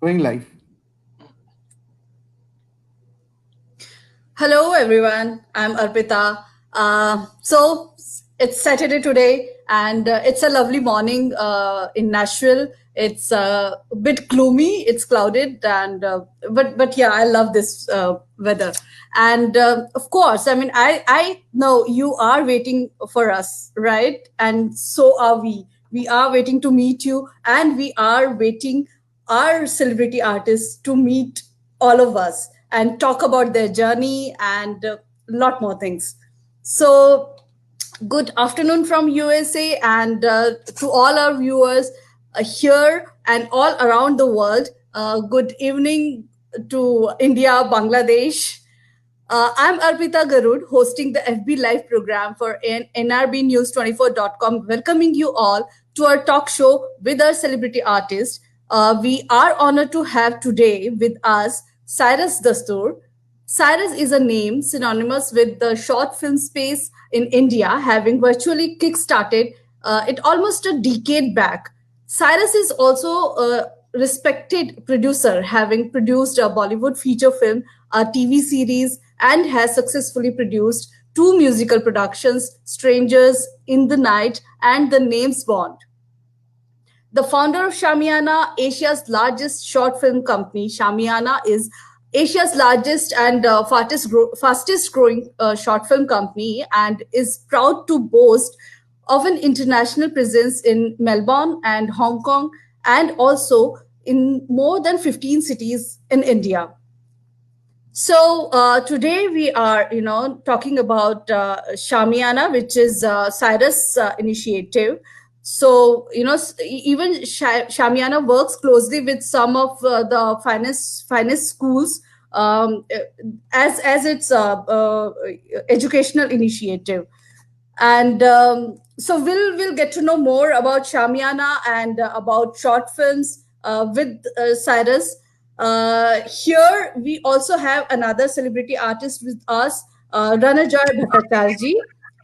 Going live. Hello, everyone. I'm Arpita. So it's Saturday today, and it's a lovely morning in Nashville. It's a bit gloomy. It's clouded, and but yeah, I love this weather. And of course, I mean, I know you are waiting for us, right? And so are we. We are waiting to meet you, and we are waiting our celebrity artists to meet all of us and talk about their journey and a lot more things. So, good afternoon from USA and to all our viewers here and all around the world. Good evening to India, Bangladesh. I'm Arpita Garud, hosting the FB Live program for NRBnews24.com, welcoming you all to our talk show with our celebrity artist. We are honored to have today with us Cyrus Dastur. Cyrus is a name synonymous with the short film space in India, having virtually kick-started it almost a decade back. Cyrus is also a respected producer, having produced a Bollywood feature film, a TV series, and has successfully produced two musical productions, Strangers in the Night and The Names Bond. The founder of Shamiana, Asia's largest short film company. Shamiana is Asia's largest and fastest growing short film company and is proud to boast of an international presence in Melbourne and Hong Kong and also in more than 15 cities in India. So today we are, talking about Shamiana, which is Cyrus initiative. So even Shamiana works closely with some of the finest schools as its educational initiative. And so we'll get to know more about Shamiana and about short films with Cyrus. Here we also have another celebrity artist with us, Ranajoy Bhattacharjee.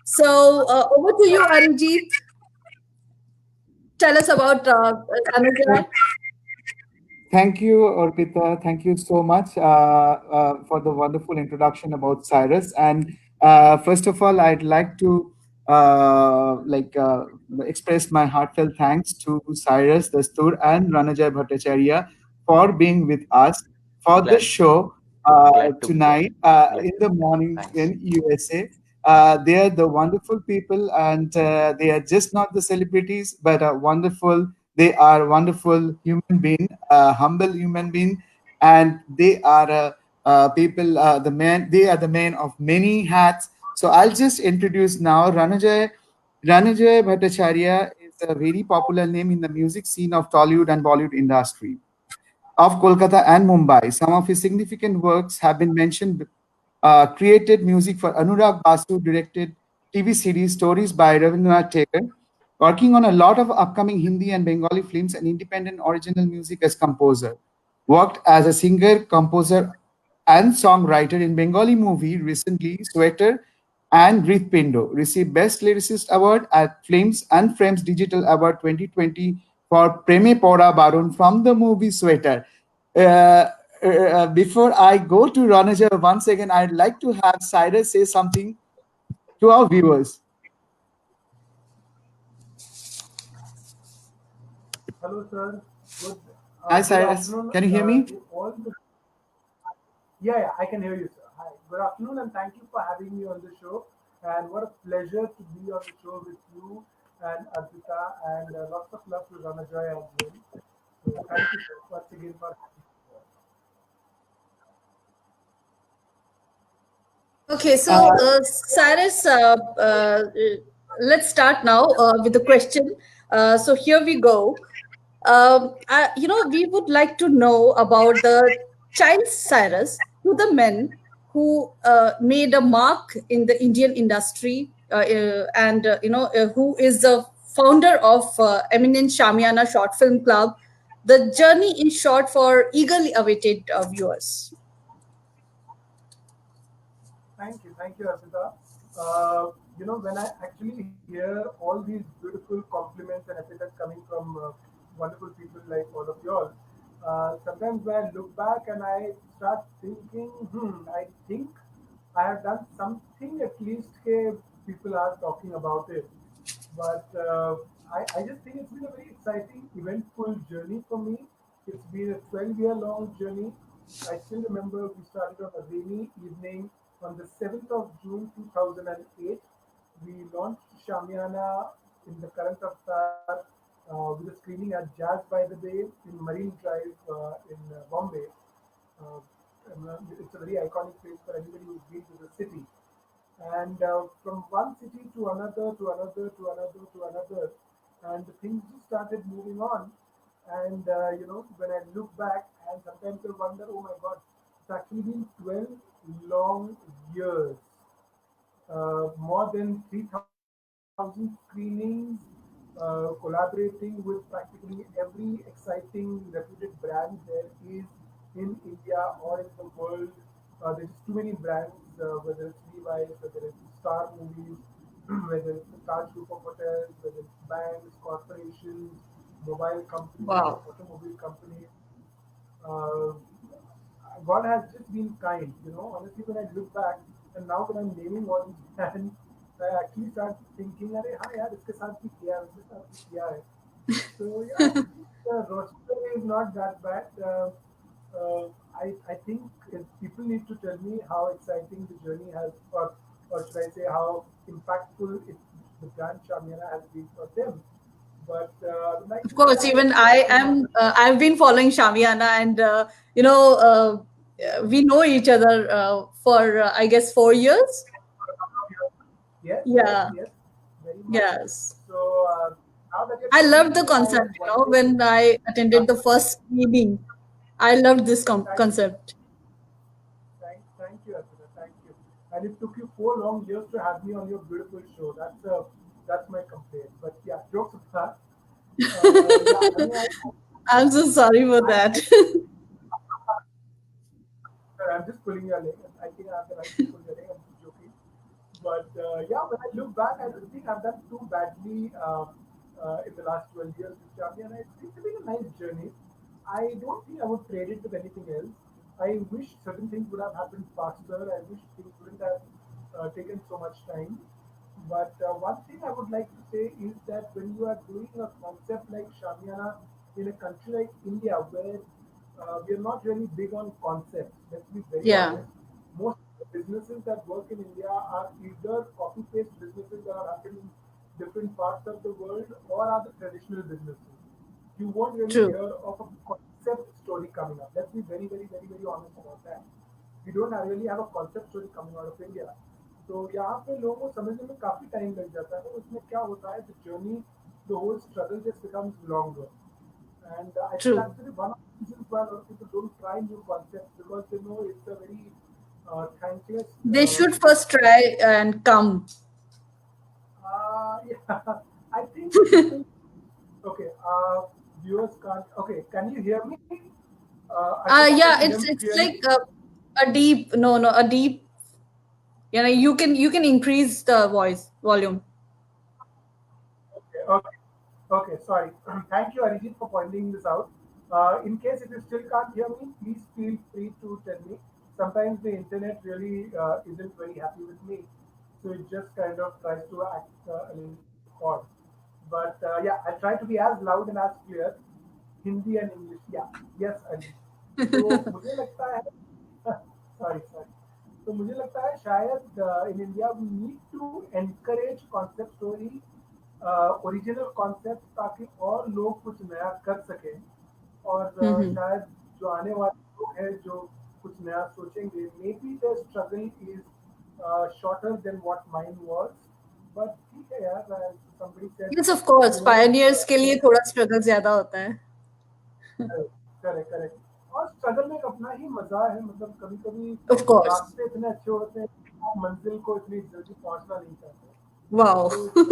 So over to you, Arijit. Tell us about Ranajoy. Thank you, Orpita. Thank you so much for the wonderful introduction about Cyrus. And first of all, I'd like to express my heartfelt thanks to Cyrus Dastur and Ranajay Bhattacharya for being with us for the show tonight in the morning in USA. They are the wonderful people, and they are just not the celebrities, but wonderful. They are wonderful human being, humble human being, and they are people. The men, they are the men of many hats. So I'll just introduce now Ranajay. Ranajay Bhattacharya is a very popular name in the music scene of Tollywood and Bollywood industry of Kolkata and Mumbai. Some of his significant works have been mentioned. Created music for Anurag Basu, directed TV series Stories by Rabindranath Tagore, working on a lot of upcoming Hindi and Bengali films and independent original music as composer. Worked as a singer, composer, and songwriter in Bengali movie recently, Sweater and Pindo received Best Lyricist Award at Flames and Frames Digital Award 2020 for Preme Pora Barun from the movie Sweater. Before I go to Ranaja once again, I'd like to have Cyrus say something to our viewers. Hello, sir. Good, Hi, good Cyrus. afternoon. Can you hear me? To all the Yeah, I can hear you, sir. Hi, good afternoon, and thank you for having me on the show. And what a pleasure to be on the show with you and Arpita, and lots of love to Ranajoy as well. So thank you once again for having me. Okay, so Uh, Cyrus, let's start now with the question. So here we go. We would like to know about the child Cyrus, to the men who made a mark in the Indian industry, and who is the founder of eminent Shamiana Short Film Club. The journey in short for eagerly awaited viewers. Thank you, Arpita. When I actually hear all these beautiful compliments and epithets coming from wonderful people like all of y'all, sometimes when I look back and I start thinking, I think I have done something at least people are talking about it. But I just think it's been a very exciting, eventful journey for me. It's been a 12-year long journey. I still remember we started on a rainy evening on the 7th of June 2008. We launched Shamiana in the current avatar with a screening at Jazz by the Bay in Marine Drive in Bombay. Uh, it's a very iconic place for anybody who's been to the city. And from one city to another, to another, to another, to another, and the things just started moving on. And when I look back, and sometimes I wonder, oh my God, it's actually been 12 long years, more than 3,000 screenings, collaborating with practically every exciting reputed brand there is in India or in the world. There's just too many brands, whether it's Levi's, whether it's Star Movies, whether it's the Taj Group of Hotels, whether it's banks, corporations, mobile companies, Wow. automobile companies. Uh, God has just been kind, Honestly, when I look back and now when I'm naming all these brands, I actually start thinking, अरे हाँ यार इसके साथ भी किया है, उसके साथ भी किया है. So yeah, I think the roster is not that bad. I think people need to tell me how exciting the journey has, or should I say how impactful the brand Shamiana has been for them. But like Of course, I even said, I am. I've been following Shamiana, and you know, we know each other for I guess 4 years. yes, yes, Yeah. yes, very much. Yes. So now that you're I telling loved me, the I concept. am You know, wondering. when I attended the first meeting, I loved this Thank you. concept. Thank you, Arpita. Thank you. And it took you 4 long years to have me on your beautiful show. That's my complaint. But yeah, jokes apart. Yeah, I mean, I'm so sorry for that. I I'm just pulling your leg. I think I have the right to pull your leg. I'm just joking. But yeah, when I look back, I don't think I've done too badly in the last 12 years with Jamia, and it's been a nice journey. I don't think I would trade it with anything else. I wish certain things would have happened faster. I wish things wouldn't have taken so much time. But one thing I would like to say is that when you are doing a concept like Shamiana in a country like India, where we are not really big on concepts, let's be very Yeah. honest. Most of the businesses that work in India are either copy paste businesses that are happening in different parts of the world or are the traditional businesses. You won't really True. hear of a concept story coming up. Let's be very, very, very, very honest about that. We don't really have a concept story coming out of India. तो यहाँ पे लोगों को समझने में काफी time लग जाता है उसमें क्या होता है the journey the whole struggle just becomes longer and I think True. that's really one of the reasons why a lot of people don't try new concepts because they know it's a very thankless They should first try and come. yeah I think people okay viewers can't okay can you hear me Arpita can you Yeah, hear me it's clearly. like a deep. No, no, a deep. You know, you can increase the voice volume. Okay, okay, okay. Sorry. Thank you, Arijit, for pointing this out. In case if you still can't hear me, please feel free to tell me. Sometimes the internet really isn't very happy with me, so it just kind of tries to act a little odd. But yeah, I try to be as loud and as clear. Hindi and English या yes Ali तो मुझे लगता है sorry sorry तो मुझे लगता है शायद in India we need to encourage concept story original concept ताकि और लोग कुछ नया कर सकें और Hmm. शायद जो आने वाले लोग हैं जो कुछ नया सोचेंगे may be the struggle is shorter than what mine was but ठीक है यार somebody said Yes, of course. it's Pioneers के लिए थोड़ा struggle ज़्यादा होता है. करेक्ट करेक्ट और स्ट्रगल में एक अपना ही मजा है मतलब कभी कभी Of course. रास्ते इतने अच्छे होते हैं कि आप मंजिल को इतनी जल्दी पहुंचना नहीं चाहते Wow. तो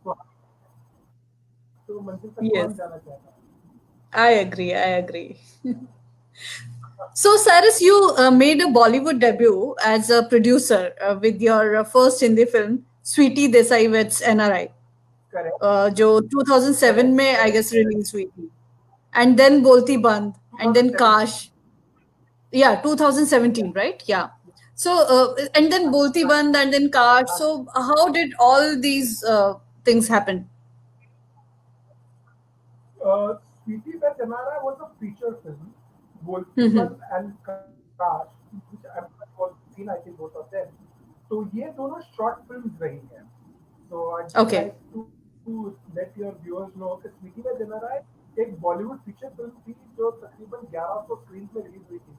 तो, तो मंजिल तक कौन Yes, जाना चाहता है. I agree. I agree. So, Cyrus, you made a Bollywood debut as a producer with your first Hindi film, Sweetie Desai Vets NRI, correct जो 2007 करेक्ट में I करेक्ट guess release हुई थी, and then Bolti Band. and then 2017. Kash. Yeah, 2017, right? Yeah. So and then Bolti Band and then Kash. So how did all these things happen? Sweetie Beth Amara was a feature film. Bolti Hmm. Band and Kash, which everyone was seen, I think, both of them. तो ये दोनों short films रही हैं. So I'd just Okay. like to let your viewers know कि स्वीटी में जनारा एक Bollywood feature film थी जो तकरीबन 1100 स्क्रीन पे रिलीज हुई थी.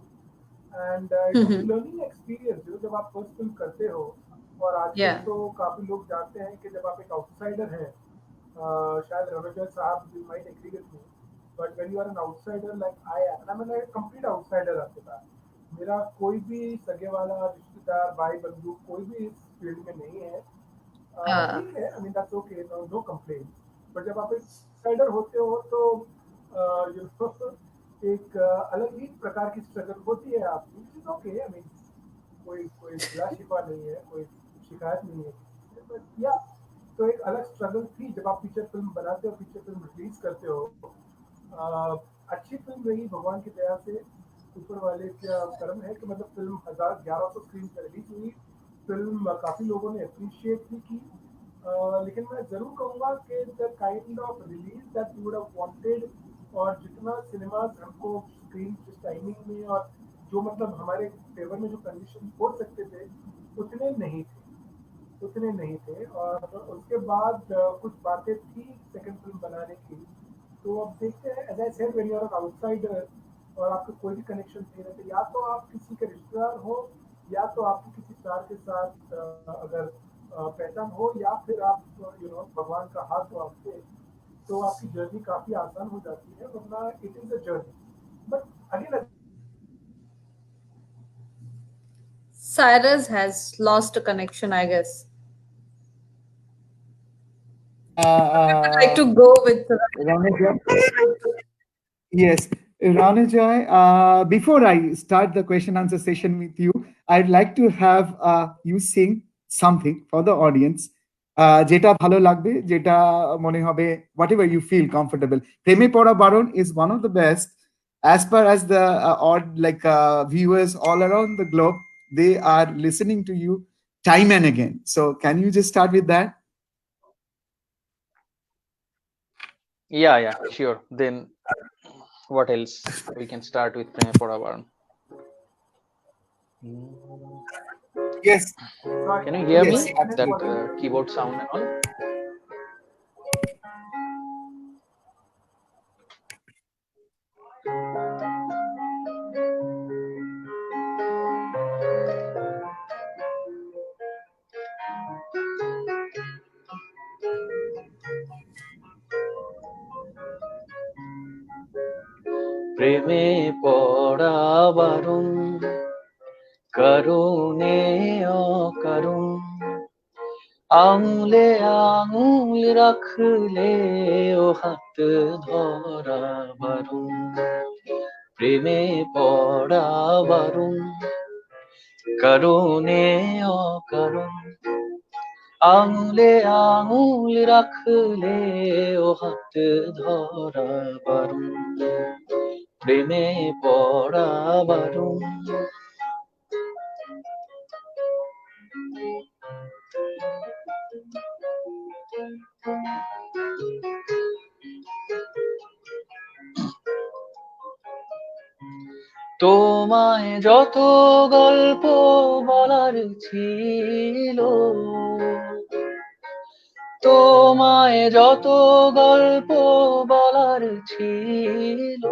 And it was Hmm. Learning experience जब आप फर्स्ट फिल्म करते हो. और आजकल Yeah. तो काफी लोग जानते हैं कि जब आप एक आउटसाइडर हैं, शायद रणजय साहब you might agree with me, but when you are an outsider like I am, I am complete outsider आपके पास. मेरा कोई भी सगे वाला रिश्तेदार भाई बंधु कोई भी इस फील्ड में नहीं है. Uh, ठीक है, I mean that's okay, no no complain. But जब आप एक आउटसाइडर होते हो तो यू नो एक अलग ही प्रकार की स्ट्रगल होती है आपकी, which is okay. I mean कोई कोई गिला शिकवा नहीं है, कोई शिकायत नहीं है किसी से, बट या तो एक अलग स्ट्रगल थी जब आप फीचर फिल्म बनाते हो, फीचर फिल्म रिलीज करते हो. अच्छी फिल्म रही भगवान की दया से. ऊपर वाले का कर्म है कि मतलब फिल्म 1100 स्क्रीन पर रिलीज हुई. फिल्म काफी लोगों ने अप्रिशिएट भी की. लेकिन मैं जरूर कहूंगा कि the kind of release that you would have wanted, और जितना सिनेमाज हमको स्क्रीन जिस टाइमिंग में और जो मतलब हमारे फेवर में जो कंडीशन हो सकते थे, उतने नहीं थे. उतने नहीं थे. और उसके बाद कुछ बातें थी सेकंड फिल्म बनाने की. तो अब देखते हैं, as I said, when you are an outsider और आपका कोई भी कनेक्शन नहीं रहता, या तो आप किसी के रिश्तेदार हो, या तो आपकी किसी स्टार के साथ अगर पहचान हो, या फिर आप यू नो भगवान का हाथ हो आपसे, तो आपकी जर्नी काफी आसान हो जाती है. वरना it is a journey. But again Cyrus has lost a connection, I guess. We would like uh, to go with. Ranajoy. Yes, Ranajoy, before I start the question answer session with you, I'd like to have you sing something for the audience. যেটা ভালো লাগবে, যেটা মনে হবে, whatever you feel comfortable. প্রেমে পড়া বারণ is one of the best as far as the odd like viewers all around the globe, they are listening to you time and again. So can you just start with that? Yeah, sure. Then what else? We can start with Preme Podabaran. Yes. sorry, Can you hear Yes, me? Prem is That absolutely. what keyboard sound and all? প্রেমে পড়া বারণ, করুণে অকরুণ, আঙুলে আঙুল রাখলে ও হাত ধরা বারণ. প্রেমে পড়া বারণ, করুণে অকরুণ, আঙুলে আঙুল রাখলে ও হাত ধরা বারণ. প্রেমে পড়া বারণ. তোমায় যত গল্প বলার ছিল, তোমায় যত গল্প বলার ছিল,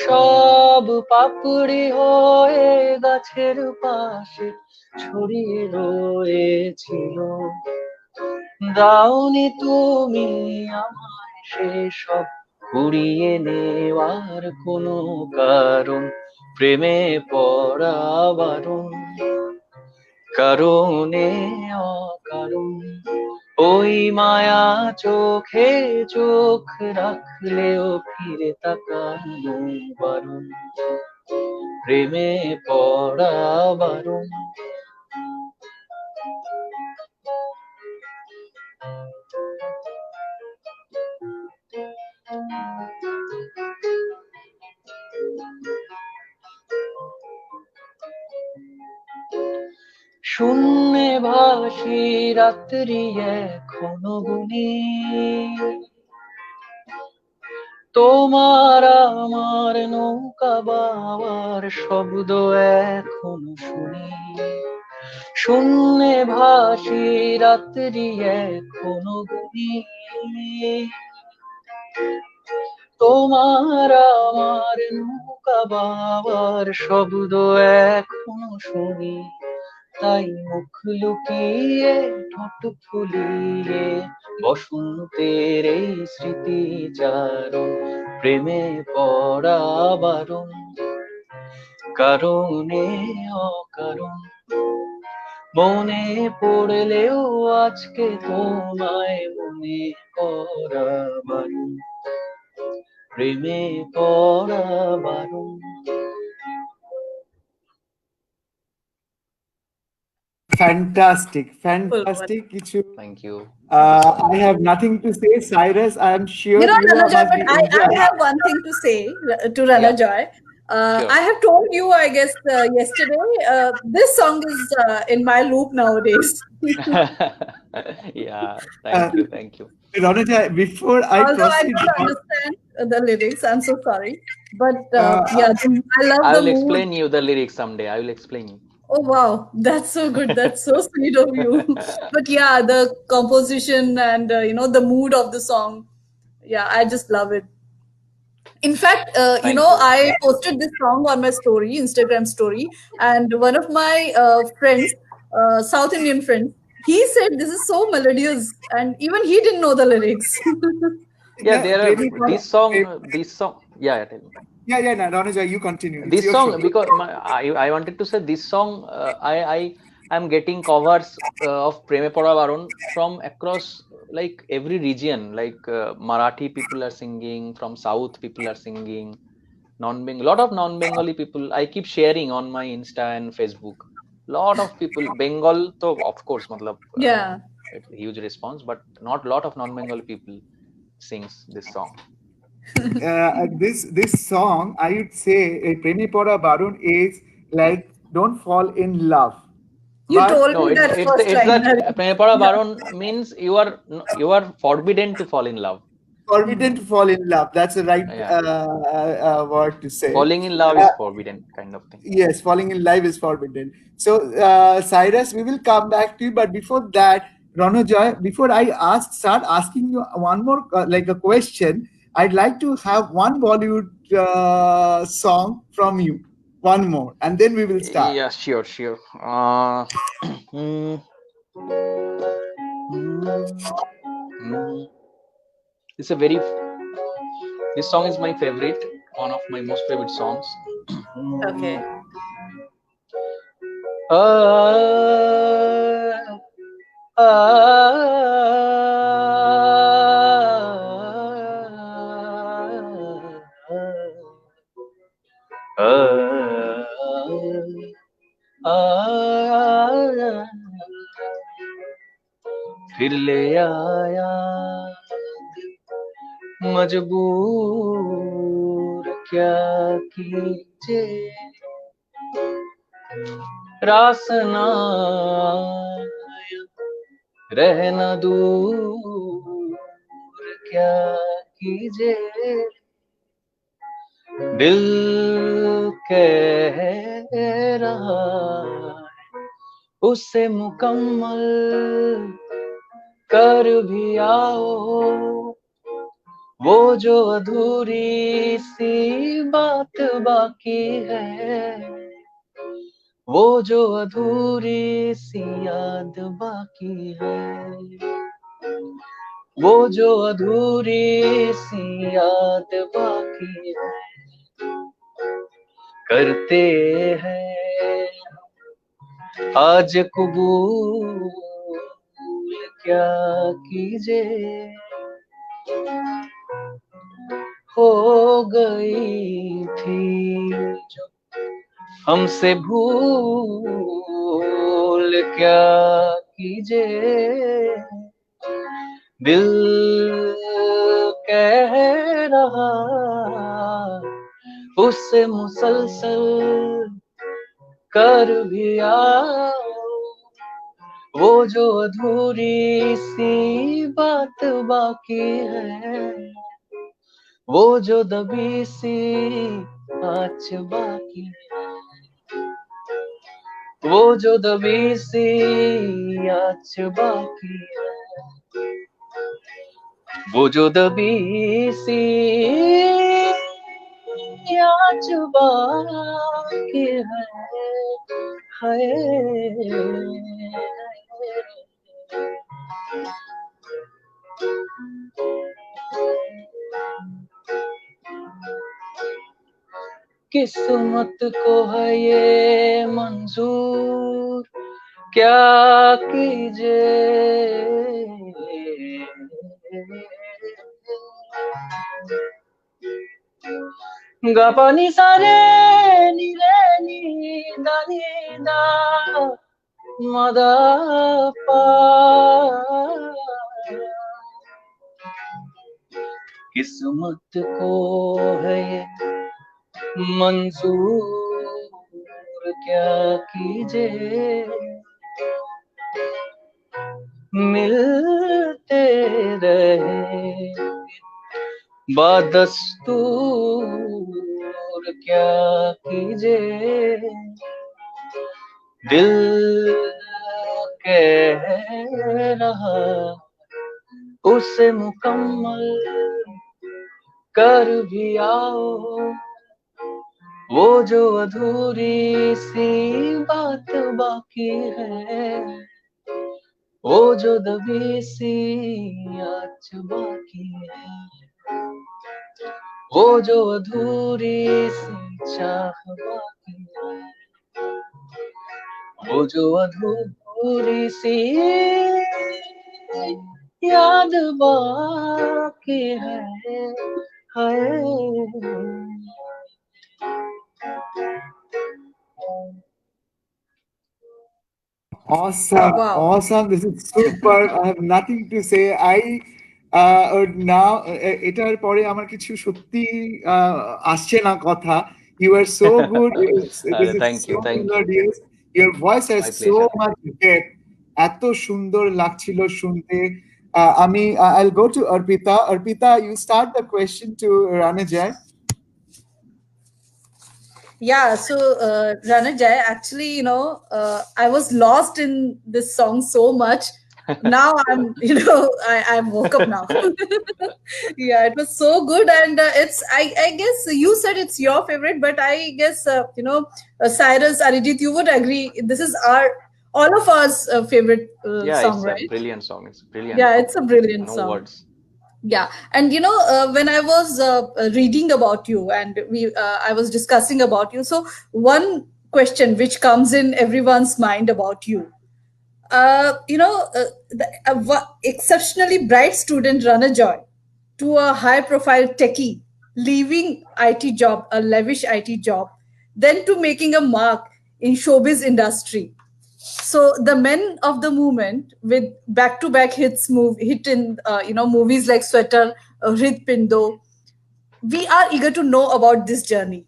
সব পাপড়ি হয়ে গাছের পাশে ছড়িয়ে রয়েছিল. দাওনি তুমি আমায় সেসব কুড়িয়ে নেওয়ার কোনো কারণ. প্রেমে পড়া বারণ, কারণে অকারণ. ওই মায়া চোখে চোখ রাখলেও ফিরে তাকানো বারণ. প্রেমে পড়া বারণ. শূন্যে ভাসি রাত্রি এখনো গুনি তোমার আমার নৌকা বাবার শব্দ এখনো শুনি শূন্যে ভাসি রাত্রি এখনো গুনি তোমার আমার নৌকা বাবার শব্দ এখনো শুনি তাই মুখ লুকিয়ে ঠোঁট ফুলিয়ে বসন্তের এই স্মৃতিচারণ প্রেমে পড়া বারণ কারণে অকারণ মনে পড়লেও আজকে তোমায় মনে করা বারণ প্রেমে পড়া বারণ fantastic. Thank you. I have nothing to say, Cyrus. I am sure You know, you Ranajoy, must but be I enjoying. have one thing to say to Ranajoy. Sure. I have told you, I guess, yesterday, this song is in my loop nowadays. Yeah, thank you. Ranajoy, before I Although I proceed, don't understand the lyrics, I'm so sorry. But yeah, I love I the will mood. explain you the lyrics someday. I will explain you. Oh wow, that's so good. That's so sweet of you. But yeah, the composition and the mood of the song. Yeah, I just love it. In fact, Thank you. I posted this song on my story, Instagram story, and one of my friends, South Indian friends, he said this is so melodious, and even he didn't know the lyrics. Yeah, there are Premi Pada- this song. Yeah, tell me. yeah, no, Ranajoy, you continue. It's This your show. song because I wanted to say this song. I am getting covers of Preme Pada Baron from across like every region. Like Marathi people are singing, from South people are singing, lot of non-Bengali people. I keep sharing on my Insta and Facebook. Lot of people Bengal, so of course, matlab, Yeah. it's a huge response, but not lot of non-Bengali people sings this song. This song, I would say, Premi Pada Barun is like don't fall in love, You but told No, me that first it's line. that Prempada Baron means you are forbidden to fall in love. forbidden to fall in love. That's the right Yeah, word to say. falling in love Uh, is forbidden kind of thing. yes, falling in love is forbidden. So, Cyrus, we will come back to you. But before that, Ranajoy, before I start asking you one more like a question, I'd like to have one Bollywood song from you, one more, and then we will start. Yeah, sure. mm, mm, it's a very this song is my favorite, one of my most favorite songs. Okay. फिर ले आया मजबूर क्या कीजिए रासना रहना दूर क्या कीजिए दिल कह रहा उससे मुकम्मल कर भी आओ वो जो अधूरी सी बात बाकी है वो जो अधूरी सी याद बाकी है वो जो अधूरी सी याद बाकी है करते हैं आज कबूल क्या कीजिए हो गई थी जो हमसे भूल क्या कीजिए दिल कह रहा उससे मुसलसल कर भी आओ वो जो अधूरी सी बात बाकी है, वो जो दबी सी आँच बाकी है, वो जो दबी सी आँच बाकी है, वो जो दबी सी आँच बाकी है, हाय। किस्मत को है ये मंजूर, क्या कीजिए। गपनी सारे नीरे नी दानी दा मदा पा, किस्मत को है ये मंजूर, क्या कीजिए। मिलते रहे बदस्तूर, क्या कीजिए। दिल कह रहा उसे मुकम्मल कर भी आओ, वो जो अधूरी सी बात बाकी है, वो जो दबी सी आँच बाकी है, वो जो अधूरी सी चाह बाकी है, वो जो अधूरी सी याद बाकी है, हाय। Awesome, Wow. awesome. This is super. I have nothing to say. I now এটার পরে আমার কিছু সত্যি আসছে না কথা. You are so good. This is Thank so you, thank you. melodious. Your voice has My so pleasure. much depth. এত সুন্দর লাগছিল শুনতে. আমি I'll go to Arpita. Arpita, you start the question to Ranajay. Yeah, so Ranajay, actually, I was lost in this song so much. Now I'm, I woke up now. Yeah, it was so good, and I guess you said it's your favorite, but I guess Cyrus, Arijit, you would agree this is all of us favorite Yeah, song, it's a right? brilliant song. It's brilliant Yeah, song. it's a brilliant No song. words. Yeah, and when I was reading about you, and I was discussing about you, so one question which comes in everyone's mind about you, exceptionally bright student Ranajoy to a high profile techie, leaving IT job, a lavish IT job, then to making a mark in showbiz industry. So the men of the movement with back-to-back hit in movies like Sweater, Hrit Pindo. We are eager to know about this journey.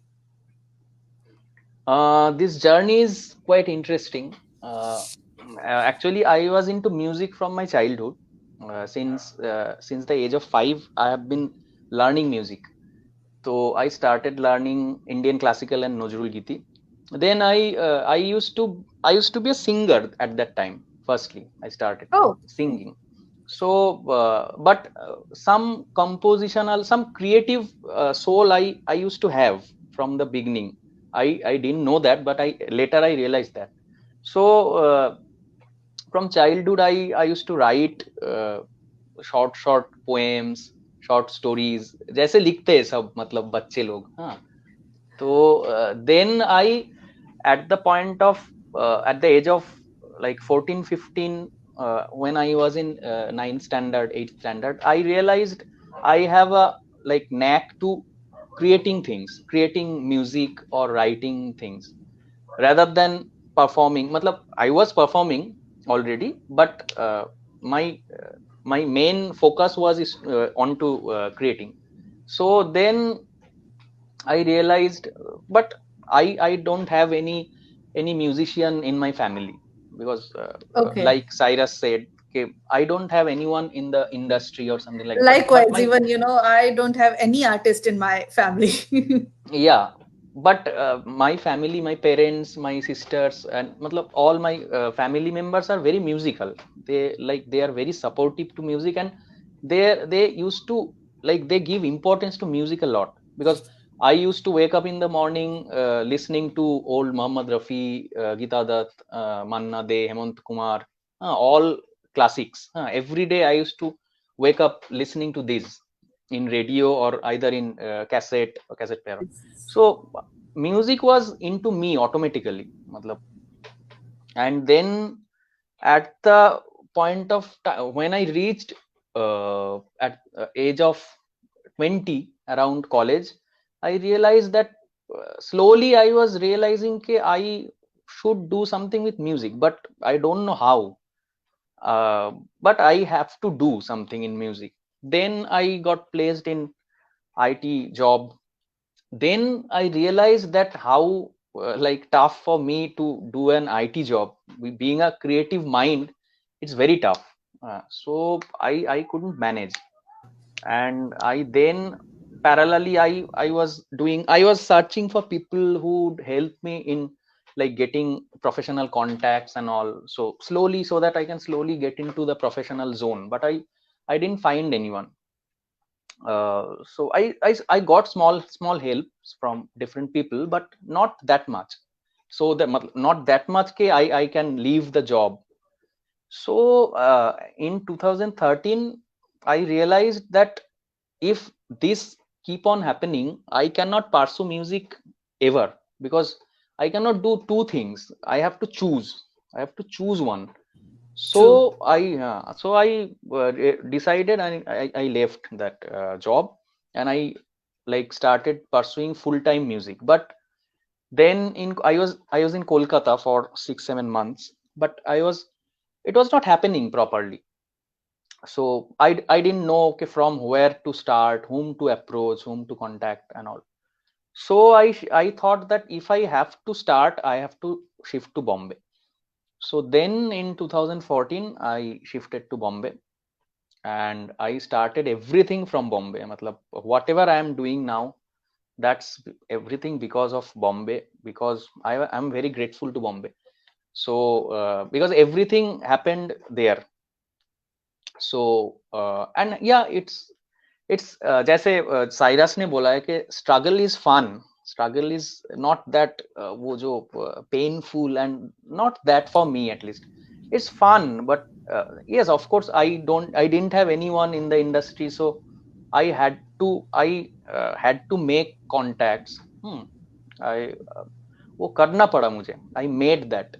This journey is quite interesting. Actually, I was into music from my childhood. Since the age of 5, I have been learning music. So I started learning Indian classical and Nozrul Giti. Then I used to be a singer at that time. Firstly, I started Oh, singing. So, but some compositional, some creative soul I used to have from the beginning. I didn't know that, but I realized that. So from childhood, I used to write short poems, short stories, जैसे लिखते हैं सब मतलब बच्चे लोग, हाँ. तो then I at the point of at the age of like 14 15, when I was in 9th standard 8th standard, I realized I have a like knack to creating things, creating music or writing things rather than performing. Matlab I was performing already, but my my main focus was onto creating. So then I realized, but I don't have any musician in my family. because Okay. like Cyrus said, okay, I don't have anyone in the industry or something like, but Likewise, my, even, I don't have any artist in my family. yeah, but my family, my parents, my sisters, and matlab, all my family members are very musical. They are very supportive to music, and they used to, like, they give importance to music a lot, because I used to wake up in the morning listening to old Muhammad Rafi, Gita Dutt, Manna De, Hemant Kumar, all classics. Every day I used to wake up listening to this in radio or either in cassette or cassette player. So music was into me automatically, matlab. And then at the point of time when I reached at age of 20, around college, I realized that slowly I was realizing that I should do something with music, but I don't know how. But I have to do something in music. Then I got placed in IT job. Then I realized that how like tough for me to do an IT job. Being a creative mind, it's very tough. So I couldn't manage, and I then parallelly I was searching for people who'd help me in like getting professional contacts and all. So slowly, so that I can slowly get into the professional zone. But I didn't find anyone. So I got small helps from different people, but not that much. So that not that much I can leave the job. So in 2013 I realized that if this keep on happening, I cannot pursue music ever, because I cannot do two things. I have to choose one. True. So I decided, and I left that job, and I like started pursuing full-time music. But then I was in Kolkata for 6 7 months, but it was not happening properly. So I didn't know, okay, from where to start, whom to approach, whom to contact, and all. So I thought that if I have to start, I have to shift to Bombay. So then in 2014 I shifted to Bombay, and I started everything from Bombay. Matlab, whatever I am doing now, that's everything because of Bombay, because I'm very grateful to Bombay. So because everything happened there. So and yeah, it's जैसे Cyrus ने बोला है कि struggle is fun. Struggle is not that वो जो painful, and not that for me at least. It's fun, but yes, of course, I didn't have anyone in the industry, so I had to make contacts. I वो करना पड़ा मुझे. I made that,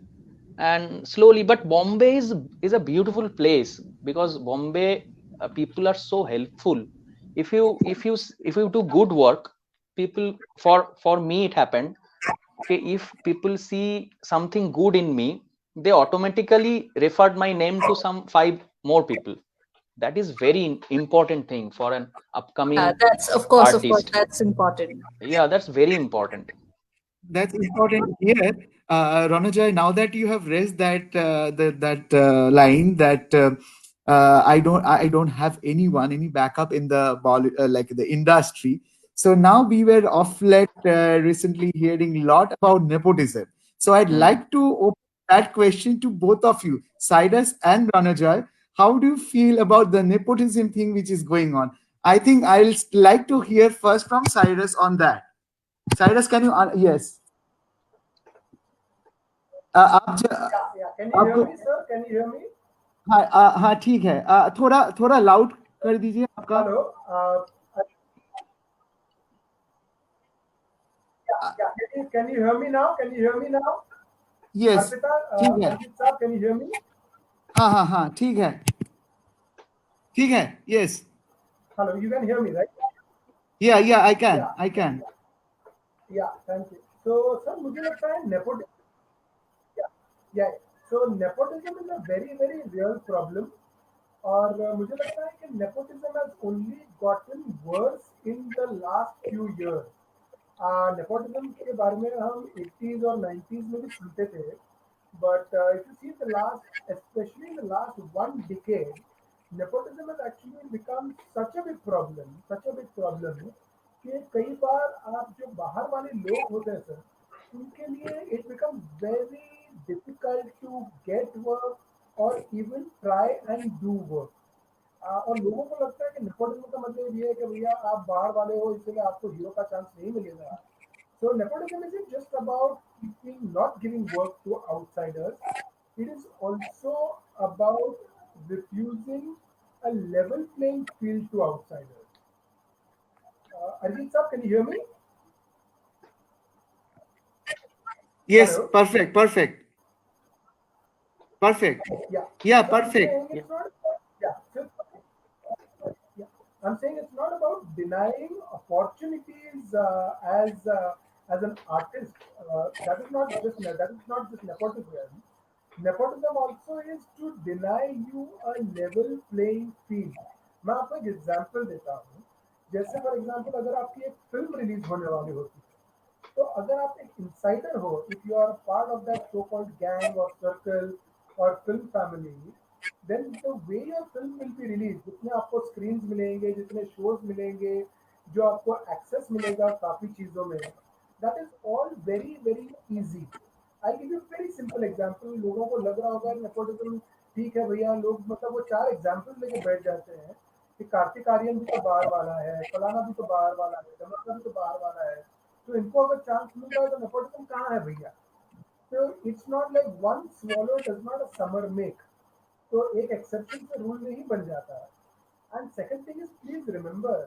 and slowly. But Bombay is a beautiful place, because Bombay people are so helpful. If you do good work, people, for me it happened, okay, if people see something good in me, they automatically referred my name to some five more people. That is very important thing for an Yeah, upcoming that's of course, artist. that's important. Yeah, that's very important. That's important here, Ranajoy. Now that you have raised that line that I don't have anyone, any backup in the like the industry. So now we were off late recently hearing a lot about nepotism. So I'd Hmm. like to open that question to both of you, Cyrus and Ranajoy. How do you feel about the nepotism thing which is going on? I think I'll like to hear first from Cyrus on that. Cyrus, can you? Yes. आप Yeah. Can you hear आपको me, sir? Can you hear me? हाँ हाँ ठीक है थोड़ा थोड़ा loud कर दीजिए आपका Hello. Yeah. Can you hear me now? Can you hear me now? Yes Arpita, ठीक है Arpit sir, can you hear me? हाँ हाँ हाँ ठीक है yes Hello, you can hear me, right? या Yeah. I can Yeah. Thank you. So, sir, मुझे लगता है nepotism. Yeah. Yeah. So, nepotism is a very very real problem. और मुझे लगता है कि nepotism has only gotten worse in the last few years. Nepotism के बारे में हम 80s और 90s में भी सुनते थे, But if you see the last, especially in the last one decade, nepotism has actually become such a big problem कि कई बार आप जो बाहर वाले लोग होते हैं सर, उनके लिए it becomes very difficult to get work or even try and do work. और लोगों को लगता है कि नेपोटिज्म का मतलब ये है कि भैया आप बाहर वाले हो इसलिए आपको हीरो का चांस नहीं मिलेगा. So nepotism isn't just about keeping, not giving work to outsiders. It is also about refusing a level playing field to outsiders. Arjit sir, can you hear me? Yes, Hello. perfect, perfect, perfect. Yeah. Yeah, So I'm perfect. saying it's not. Yeah. Yeah. I'm saying it's not about denying opportunities as an artist. That is not just nepotism. Nepotism also is to deny you a level playing field. मैं आपको एक example देता हूँ. जैसे for example अगर आपकी एक film release होने वाली होती है, तो अगर आप एक इंसाइडर हो, if you are part of that so called gang और सर्कल और film family, then the way your film will be release, जितने आपको स्क्रीन मिलेंगे, जितने शोज मिलेंगे, जो आपको एक्सेस मिलेगा काफ़ी चीज़ों में, that is all very very easy. I give you very simple example. लोगों को लग रहा होगा नेपोटिज्म ठीक है भैया, लोग मतलब वो चार एग्जाम्पल लेके बैठ जाते हैं कि कार्तिक आर्यन भी तो बाहर वाला है, फलाना भी तो बाहर वाला है, धमाका भी तो बाहर वाला है, तो इनको अगर चांस मिल रहा है तो नेपोटिज्म कहाँ है भैया. तो it's not like one swallow does not a summer make. तो एक एक्सेप्शन से रूल नहीं बन जाता है. And second thing is please remember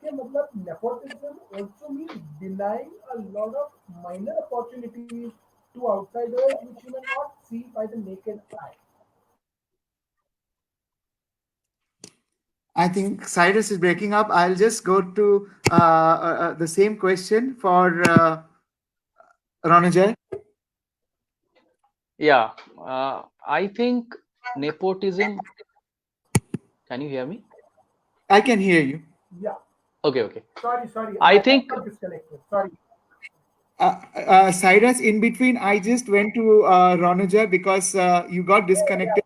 कि मतलब nepotism also means denying a lot of minor opportunities to outsiders which you may not see by the naked eye. I think Cyrus is breaking up. I'll just go to the same question for Ranajay. Yeah, I think nepotism. Can you hear me? I can hear you. Yeah. Okay, okay. Sorry. I I think got disconnected. Sorry. Cyrus, in between, I just went to Ranajay because you got Yeah. disconnected.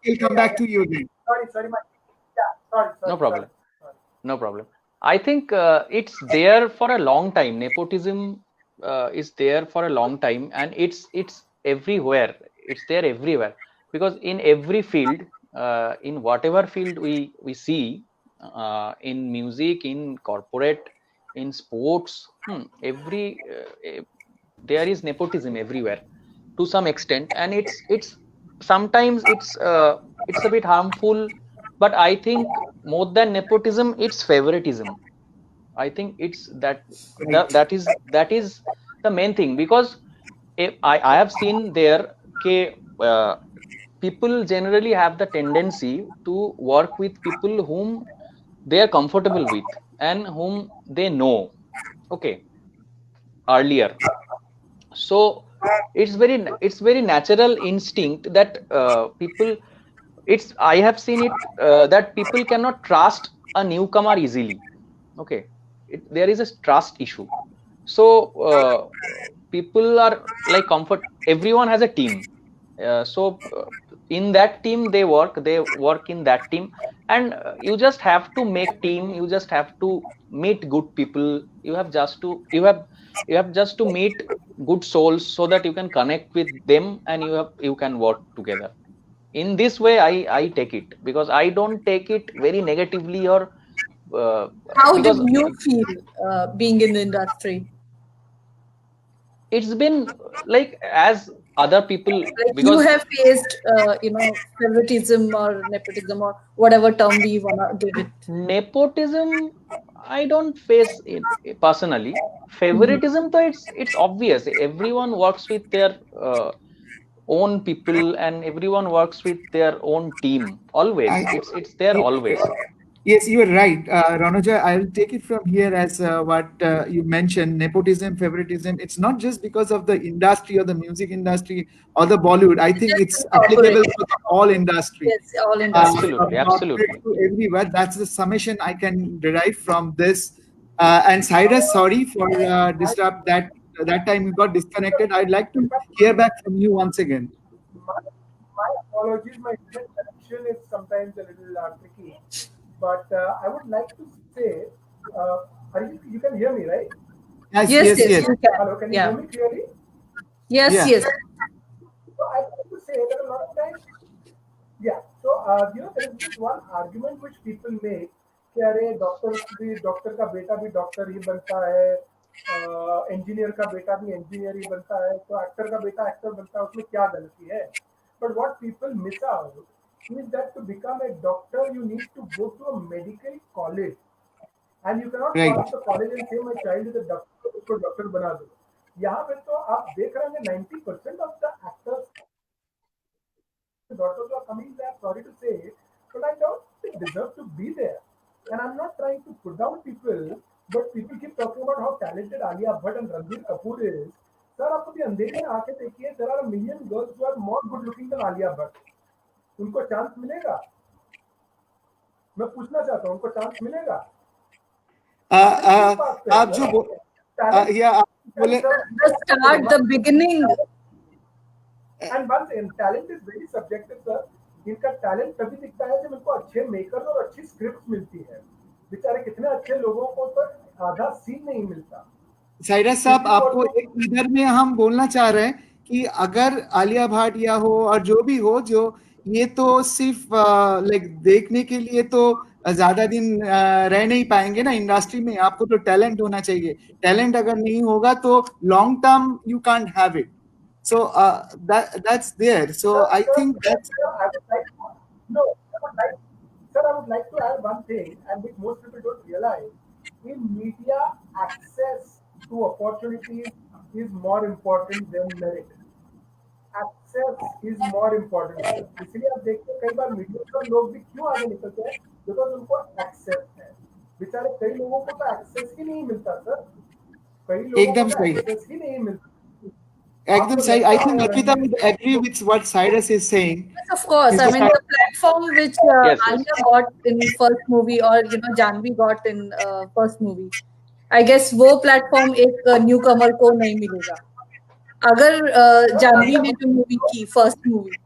We'll come Yeah. back to you again. Sorry. Yeah. no problem. Sorry. No problem. I think it's there for a long time. Nepotism is there for a long time, and it's everywhere. It's there everywhere because in every field, in whatever field we see, in music, in corporate, in sports, every there is nepotism everywhere to some extent, and it's sometimes it's a bit harmful, but I think more than nepotism, it's favoritism. I think it's Right. that is the main thing, because I have seen there uh, people generally have the tendency to work with people whom they are comfortable with and whom they know, okay, earlier. So it's very natural instinct that people, it's I have seen it that people cannot trust a newcomer easily, okay. There is a trust issue. So people are like comfort, everyone has a team. In that team they work in that team, and you just have to make team, you just have to meet good people, you have just to meet good souls so that you can connect with them and you can work together. In this way I take it, because I don't take it very negatively, or uh, How did because you feel being in the industry? it's been like as other people, Like you because have faced, favoritism or nepotism or whatever term we wanna give it. nepotism I don't face it personally. Mhm. Favoritism though, it's obvious, everyone works with their own people and everyone works with their own team always, I, it's there always. Yes, you are right. Ranaja, I'll take it from here as what you mentioned, nepotism, favoritism. It's not just because of the industry or the music industry or the Bollywood. I think Just it's in corporate. applicable for the all industry, Yes, all industries. Absolutely, from corporate absolutely. to everywhere. That's the summation I can derive from this. And Cyrus, sorry for I disrupt that time you got disconnected. I'd like to hear back from you once again. My, my apologies, my internet connection is sometimes a little tricky. But I would like to say, you can hear me, right? Yes, Yes, yes, yes, yes. you can. Hello, can you hear Yeah. me clearly? Yes, Yeah. yes. So I want to say that a lot of times, yeah. So there is this one argument which people make कि अरे doctor का बेटा भी doctor ही बनता है, engineer का बेटा भी इंजीनियर ही बनता है, तो एक्टर का बेटा एक्टर बनता है, उसमें क्या गलती है? But what people miss out is that to become a doctor you need to go to a medical college, and you cannot Right. call up the college and say my child is a doctor, उसको doctor बना दो. यहाँ पे तो आप देख रहे होंगे 90% of the actors and daughters who are coming there, sorry to say, but I don't deserve to be there. And I'm not trying to put down people, but people keep talking about how talented Alia Bhatt and Ranbir Kapoor is. Sir, आप कभी अंधेरी में आके देखिए, there are a million girls who are more good looking than Alia Bhatt. उनको chance मिलेगा? मैं पूछना चाहता हूँ, उनको चांस मिलेगा? सिंपल सी बात पे है आप सर. जो टैलेंट या आप एंड बोले sir The start, the beginning. And one talent is very subjective sir. इनका टैलेंट तभी दिखता है जब इनको अच्छे मेकर्स और अच्छी स्क्रिप्ट मिलती है. बेचारे कितने अच्छे लोगों को तो आधा सीन नहीं मिलता. साइरस इफ साहब, यू वर आपको टू एक इधर में हम बोलना चाह रहे हैं कि अगर आलिया भाट या हो और जो भी हो, जो ये तो सिर्फ लाइक देखने के लिए तो ज्यादा दिन रह नहीं पाएंगे ना इंडस्ट्री में. आपको तो टैलेंट होना चाहिए. टैलेंट अगर नहीं होगा तो long term you can't have it. So that's there. So sir, I sir, think sir, that's sir, I would like to, no, I would like, sir, I would like to add one thing, and which most people don't realize. In media, access to opportunities is more important than merit. Access is more important, sir. इसलिए आप देखते हैं कई बार media लोग भी क्यों आगे निकलते हैं, बिकॉज उनको एक्सेस है. बेचारे कई लोगों को तो एक्सेस ही नहीं मिलता सर. कई लोगों को एकदम तो सही. एक्सेस ही नहीं मिलता. एकदम आपको सही. लगता आई थिंक है Arpita Ranveer would agree Kapoor. with what Cyrus is saying. Yes, of course. Is I mean, that the platform which Yes, yes. Alia got in first movie, or Janvi got in first movie, I guess वो platform एक newcomer को नहीं मिलेगा. अगर sir Janvi Alia ने जो movie Bhatt की first movie,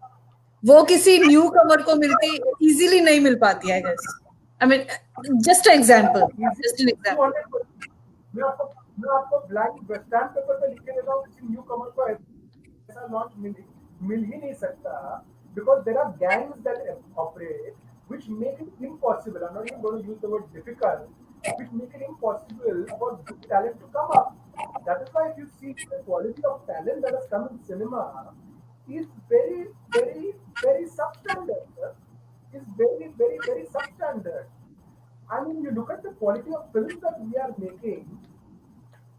वो किसी न्यू कमर को मिलती इजीली नहीं मिल पाती, I guess. I mean, just example, easy just an example. 200%. मैं आपको ब्लैंक स्टैम्प पेपर पे लिख के देता हूँ, किसी न्यू कमर को ऐसा लॉन्च मिल ही नहीं सकता. Because there are gangs that operate which make it impossible. I'm not even going to use the word difficult, which make it impossible for good talent to come up. That is why if you see the quality of talent that has come in cinema is very, very, very substandard. Sir. Is very, very, very substandard. I mean, you look at the quality of films that we are making.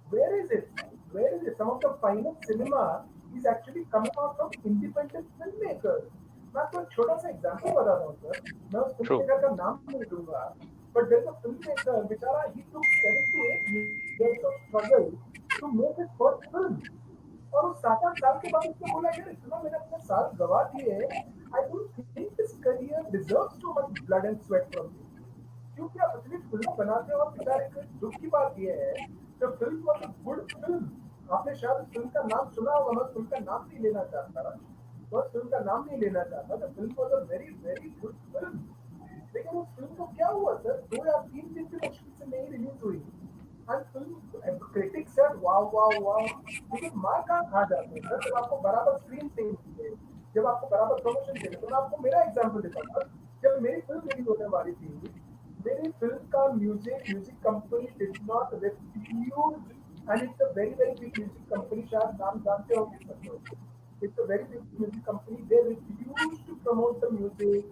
Where is it? Where is it? Some of the finest cinema is actually coming out from independent filmmakers. मैं आपको एक छोटा सा example बता रहा हूँ sir. मैं उस फिल्म True. मेकर का नाम नहीं दूंगा, but there is a film maker बेचारा, he took 7 to 8 years of struggle to make his first film. और उस 7-8 साल के बाद उसने बोला यार इतना मैंने अपने साल गवा दिए, I don't think this career deserves too much blood and sweat from me. क्योंकि आप इतनी फिल्म बनाते हो. और बेचारे के दुख की बात यह है, the film was a good film. आपने शायद उस फिल्म का नाम सुना होगा, मैं उस फिल्म का नाम नहीं लेना चाहता, मैं उस फिल्म का नाम नहीं लेना चाहता. The film was a very very good film. लेकिन उस फिल्म को क्या हुआ सर, 2 या 3 दिन भी मुश्किल से नहीं रिलीज हुई. And film critics said wow wow wow. लेकिन मार कहाँ खा जाते हैं सर, जब आपको बराबर स्क्रीन नहीं मिले, जब आपको बराबर प्रमोशन चाहिए. तो मैं आपको मेरा एग्जाम्पल देता हूँ. जब मेरी फिल्म रिलीज होने वाली थी, मेरी फिल्म का music company did not refuse. And it's a very very big music company, शायद नाम जानते होंगे सब लोग. It's a very big music company. They refused to promote the music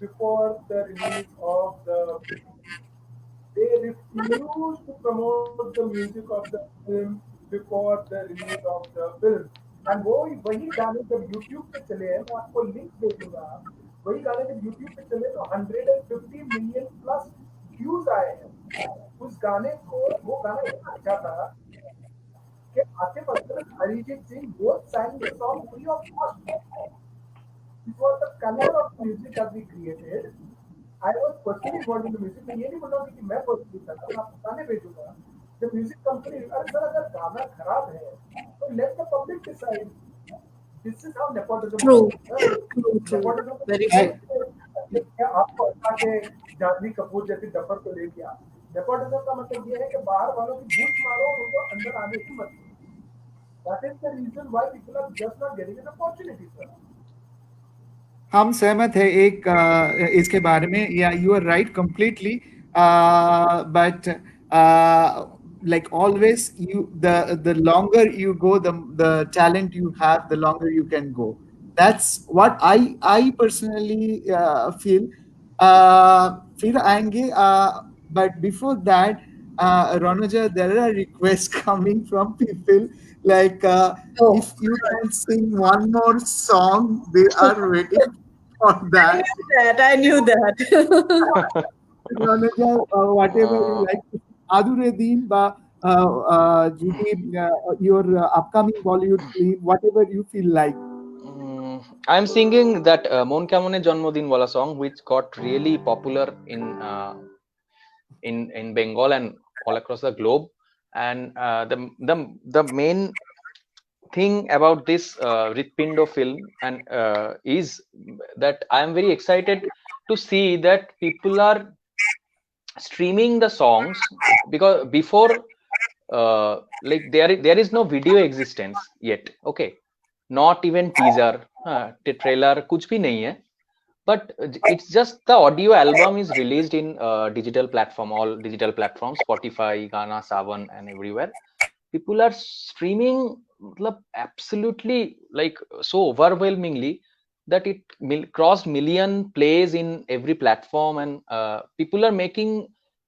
before the release of the they refused to promote the music of the film before the release of the film. And वो वही गाने जब YouTube पे चले हैं, मैं आपको link दे दूंगा. वही गाने जब YouTube पे चले तो 150 मिलियन प्लस व्यूज आए हैं. उस गाने को, वो गाना इतना अच्छा था कि Atif Aslam and Arijit Singh both sang the song free of cost. This was the caliber of music that we created. I was personally involved in the music. मैं ये नहीं बोल रहा हूँ कि मैं personally था, मैं आपको गाने भेजूंगा. The music company, अरे सर अगर गाना खराब है तो let the public decide. This is how nepotism True, works. Sir. true, true. Nepotism का Very मतलब true. I, ये क्या आपको हटा के जानवी कपूर जैसी डफर को ले लिया. नेपोटिज्म का मतलब ये है कि बाहर वालों की बूथ मारो और उनको अंदर आने ही मत दो. That is the reason why people are just not getting an opportunity, sir. हम सहमत है एक इसके बारे में या you are right completely but like always the longer you go the talent you have the longer you can go. That's what I personally feel. फिर आएंगे but before that Ronaja, there are requests coming from people like Oh, if you can sing one more song, they are waiting for I that. knew that. I knew that. Ronaja, whatever you Uh, like. Aduredin, Judy, your upcoming Bollywood film, whatever you feel like. I'm singing that Mon Kamone Janmodin wala song, which got really popular in Bengal and all across the globe. And the main thing about this Ritpindo film and is that I am very excited to see that people are streaming the songs, because before like there is no video existence yet. Okay, not even teaser, trailer, kuch bhi nahi hai. But it's just the audio album is released in digital platform, all digital platforms, Spotify, Ghana, Savan, and everywhere. People are streaming, matlab, absolutely, like, so overwhelmingly that it crossed million plays in every platform, and people are making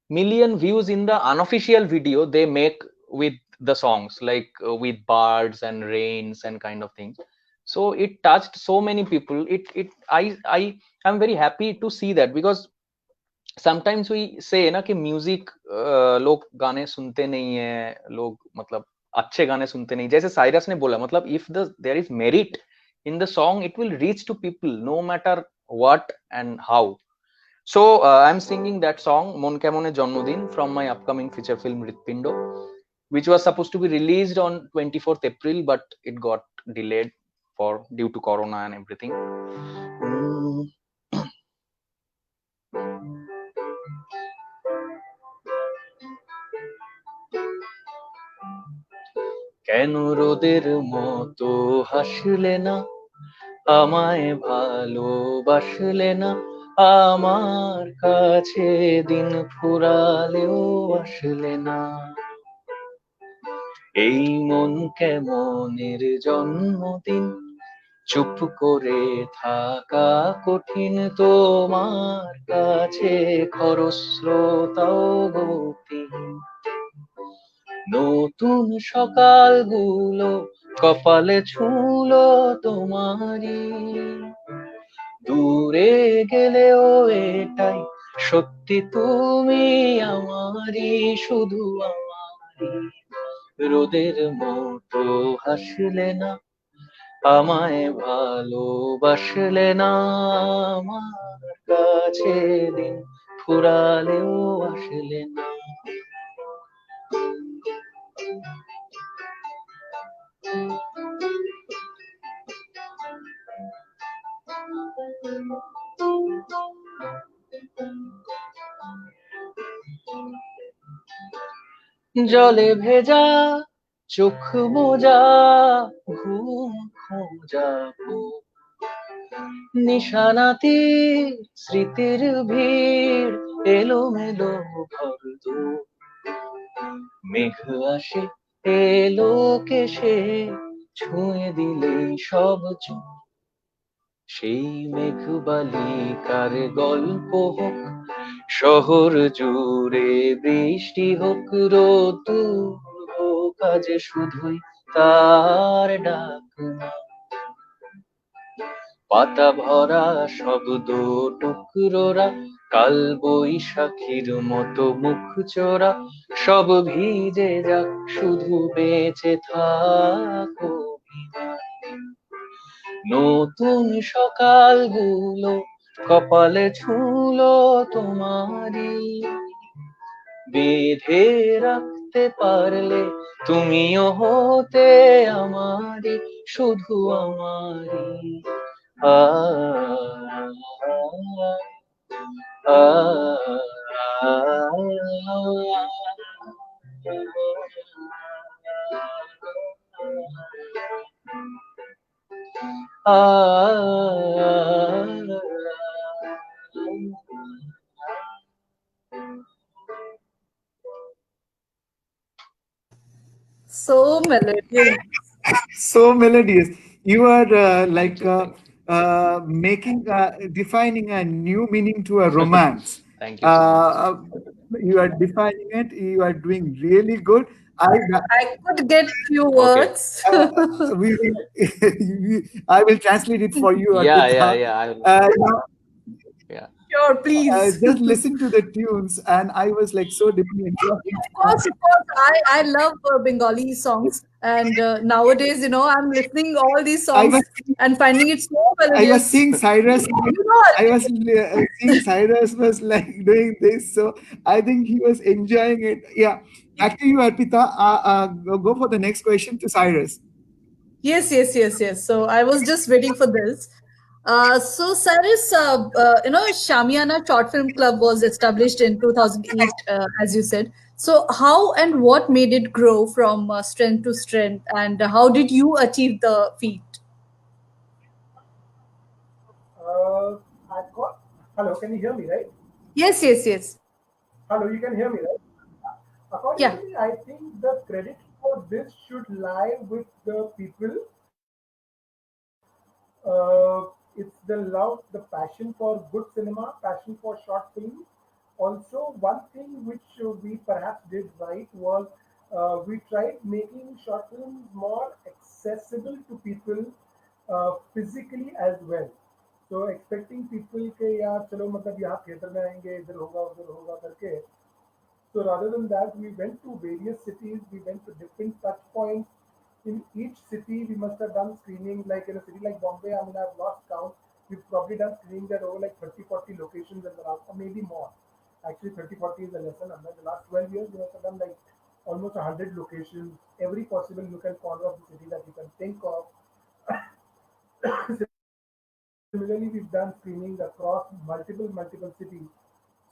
million views in the unofficial video they make with the songs, like with birds and rains and kind of things. So it touched so many people. It I am very happy to see that, because sometimes we say ना कि music, लोग गाने सुनते नहीं है, लोग मतलब अच्छे गाने सुनते नहीं, जैसे साइरस ने बोला, मतलब if the there is merit in the song it will reach to people no matter what and how. So I'm singing that song Mon Kemone Janmodin from my upcoming feature film Ritpindo, which was supposed to be released on 24th April, but it got delayed for due to corona and everything. Mm. কেন রোদের মতো হাসলে না, আমায় ভালোবাসলে না, আমার কাছে দিন ফুরালেও আসলে না, এই মন কেমনের জন্মদিন, চুপ করে থাকা কঠিন, তোমার কাছে খরস্রোতাও গতিহীন, নতুন সকালগুলো কপালে ছুঁলো তোমারই, দূরে গেলেও এটাই সত্যি, তুমি আমারই, শুধু আমারই, রোদের মতো হাসলে না, আমায় ভালোবাসলে না, আমার কাছে দিন ফুরালেও আসলে না. জলে ভেজা চোখ মোজা, ঘুম খোঁজা বুক, নিশানাতি স্মৃতির ভিড়, এলোমেলো ঘর দোর, মেঘ আসে এলো কেসে, ছুঁয়ে দিলেই সব চোখ, সেই মেঘবালিকার গল্প হোক, শহর জুড়ে বৃষ্টি হোক, রোদ্দুর হোক আজ শুধুই তার ডাক না, পাতা ভরা শব্দ টুকরোরা, কাল বৈশাখীর মতো মুখ চোরা, সব ভিজে যাক, শুধু বেঁচে থাক অভিমান, নতুন সকালগুলো কপালে ছুঁলো তোমারই, বেঁধে রাখতে পারলে তুমিও হতে আমারই, শুধু আমারই আ আ আ So melodious. So melodious. You are Thank you. making, defining a new meaning to a romance. Thank you so much. Uh, you are defining it. You are doing really good. I I could get few Okay. words. we I will translate it for you, Yeah, yeah, Arpita. yeah. I Now, yeah. Sure, please. just listen to the tunes, and I was like so deeply enjoying. Of course, I love Bengali songs, and nowadays, I'm listening all these I was songs and finding it so I was melodious. seeing Cyrus. You know, I was seeing Cyrus was like doing this, so I think he was enjoying it. Yeah, back to you, Arpita. Go for the next question to Cyrus. yes, yes, yes, yes. So I was just waiting for this. So Cyrus, Shamiana Short Film Club was established in 2008, as you said. So how and what made it grow from strength to strength, and how did you achieve the feat? I got. Hello, can you hear me, right? Yes, yes, yes. Hello, you can hear me, right? According to Yeah. me, I think the credit for this should lie with the people. It's the love, the passion for good cinema, passion for short films. Also, one thing which we perhaps did right was we tried making short films more accessible to people physically as well. So expecting people के यार चलो मतलब यहाँ theatre में आएंगे इधर होगा उधर होगा करके so rather than that, we went to various cities, we went to different touch points. In each city, we must have done screening, like in a city like Bombay, I mean, I've lost count. We've probably done screenings at over like 30, 40 locations in the last, or maybe more. Actually, 30, 40 is a lesson. I mean, the last 12 years, we must have done like almost 100 locations, every possible nook and corner of the city that you can think of. Similarly, we've done screenings across multiple cities.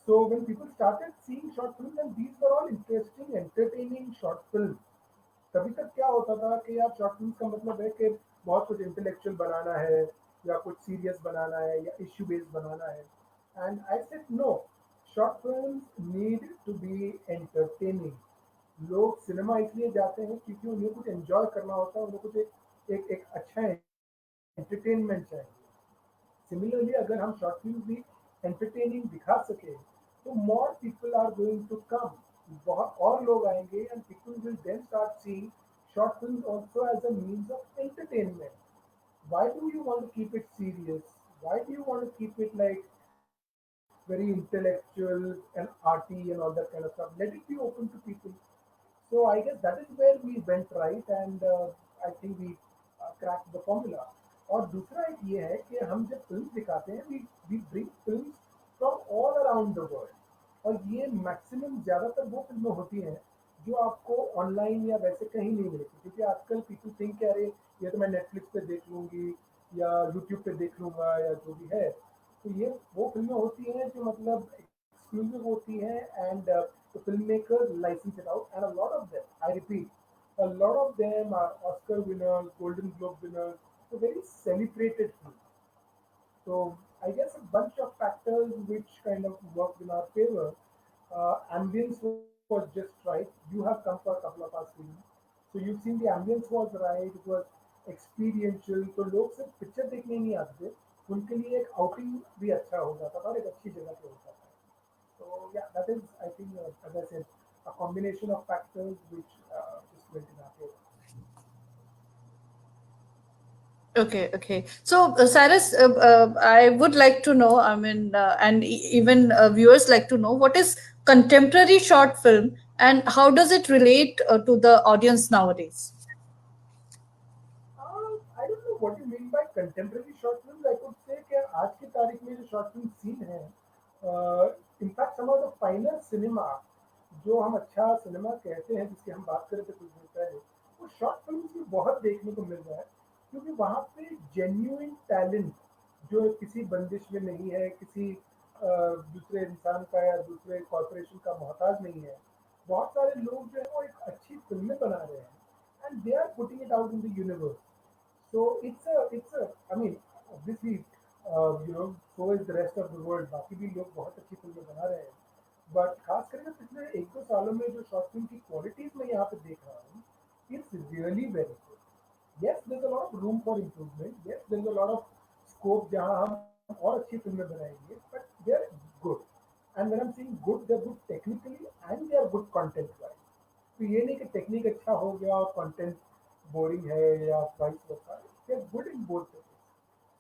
So when people started seeing short films, and these were all interesting, entertaining short films. तभी तक क्या होता था कि यार short film का मतलब है कि बहुत कुछ इंटेलेक्चुअल बनाना है या कुछ सीरियस बनाना है या इश्यू बेस्ड बनाना है and I said no short films need to be entertaining लोग सिनेमा इसलिए जाते हैं क्योंकि उन्हें कुछ एंजॉय करना होता है उन्हें कुछ एक अच्छा एंटरटेनमेंट चाहिए सिमिलरली अगर हम शॉर्ट फिल्म भी एंटरटेनिंग दिखा सके तो more people are going to come बहुत और लोग आएंगे and people will then start seeing short film also as a means of entertainment why do you want to keep it serious why do you want to keep it like very intellectual and arty and all that kind of stuff let it be open to people so I guess that is where we went right and I think we cracked the formula. और दूसरा एक ये है कि हम जब film दिखाते हैं we bring films from all around the world और ये मैक्सिमम ज़्यादातर वो फिल्में होती हैं जो आपको ऑनलाइन या वैसे कहीं नहीं मिलेगी क्योंकि आजकल पीपल थिंक कि अरे ये तो मैं नेटफ्लिक्स पे देख लूँगी या यूट्यूब पे देख लूँगा या जो भी है तो ये वो फिल्में होती हैं जो मतलब एक्सक्लूसिव होती हैं and the filmmakers license it out, and a lot of them, I repeat, a lot of them are Oscar winners, Golden Globe winners, so very celebrated films. So I guess a bunch of factors which kind of worked in our favor. Ambience was just right. You have come for a couple of our screens, so you've seen the ambience was right. It was experiential. तो लोग सिर्फ picture देखने नहीं आते थे उनके लिए एक आउटिंग भी अच्छा हो जाता था और एक अच्छी जगह पे होता था so yeah, that is, I think, as I said, a combination of factors which just went in our favor. Okay, okay. So, Cyrus, I would like to know, I mean, and even viewers like to know what is contemporary short film and how does it relate to the audience nowadays? I don't know what you mean by contemporary short films. I could say कि आज की तारीख में जो short film scene है, in fact some of the finer cinema जो हम अच्छा सिनेमा कहते हैं जिसकी हम बात करें थे कुछ दिन पहले वो शॉर्ट फिल्म भी बहुत देखने को मिल रहा है क्योंकि वहाँ पे जेन्युइन टैलेंट जो किसी बंदिश में नहीं है, किसी दूसरे इंसान का या दूसरे कॉरपोरेशन का मोहताज नहीं है। बहुत सारे लोग जो है वो एक अच्छी फिल्में बना रहे हैं and they are putting it out in the universe. So it's a I mean obviously so is the rest of the world, बाकी भी लोग बहुत अच्छी फिल्में बना रहे हैं। बट खास करके पिछले एक दो सालों में जो शॉर्ट फिल्म की क्वालिटीज मैं यहाँ पे देख रहा हूँ, it's really very good. Yes there is a lot of room for improvement, yes there is a lot of scope जहाँ हम और अच्छी फिल्में बनाएंगे, but they are good. And when I am saying good, they are good technically and they are good content wise. तो ये नहीं कि टेक्निक अच्छा हो गया और कंटेंट बोरिंग है या vice versa. They are good in both ways.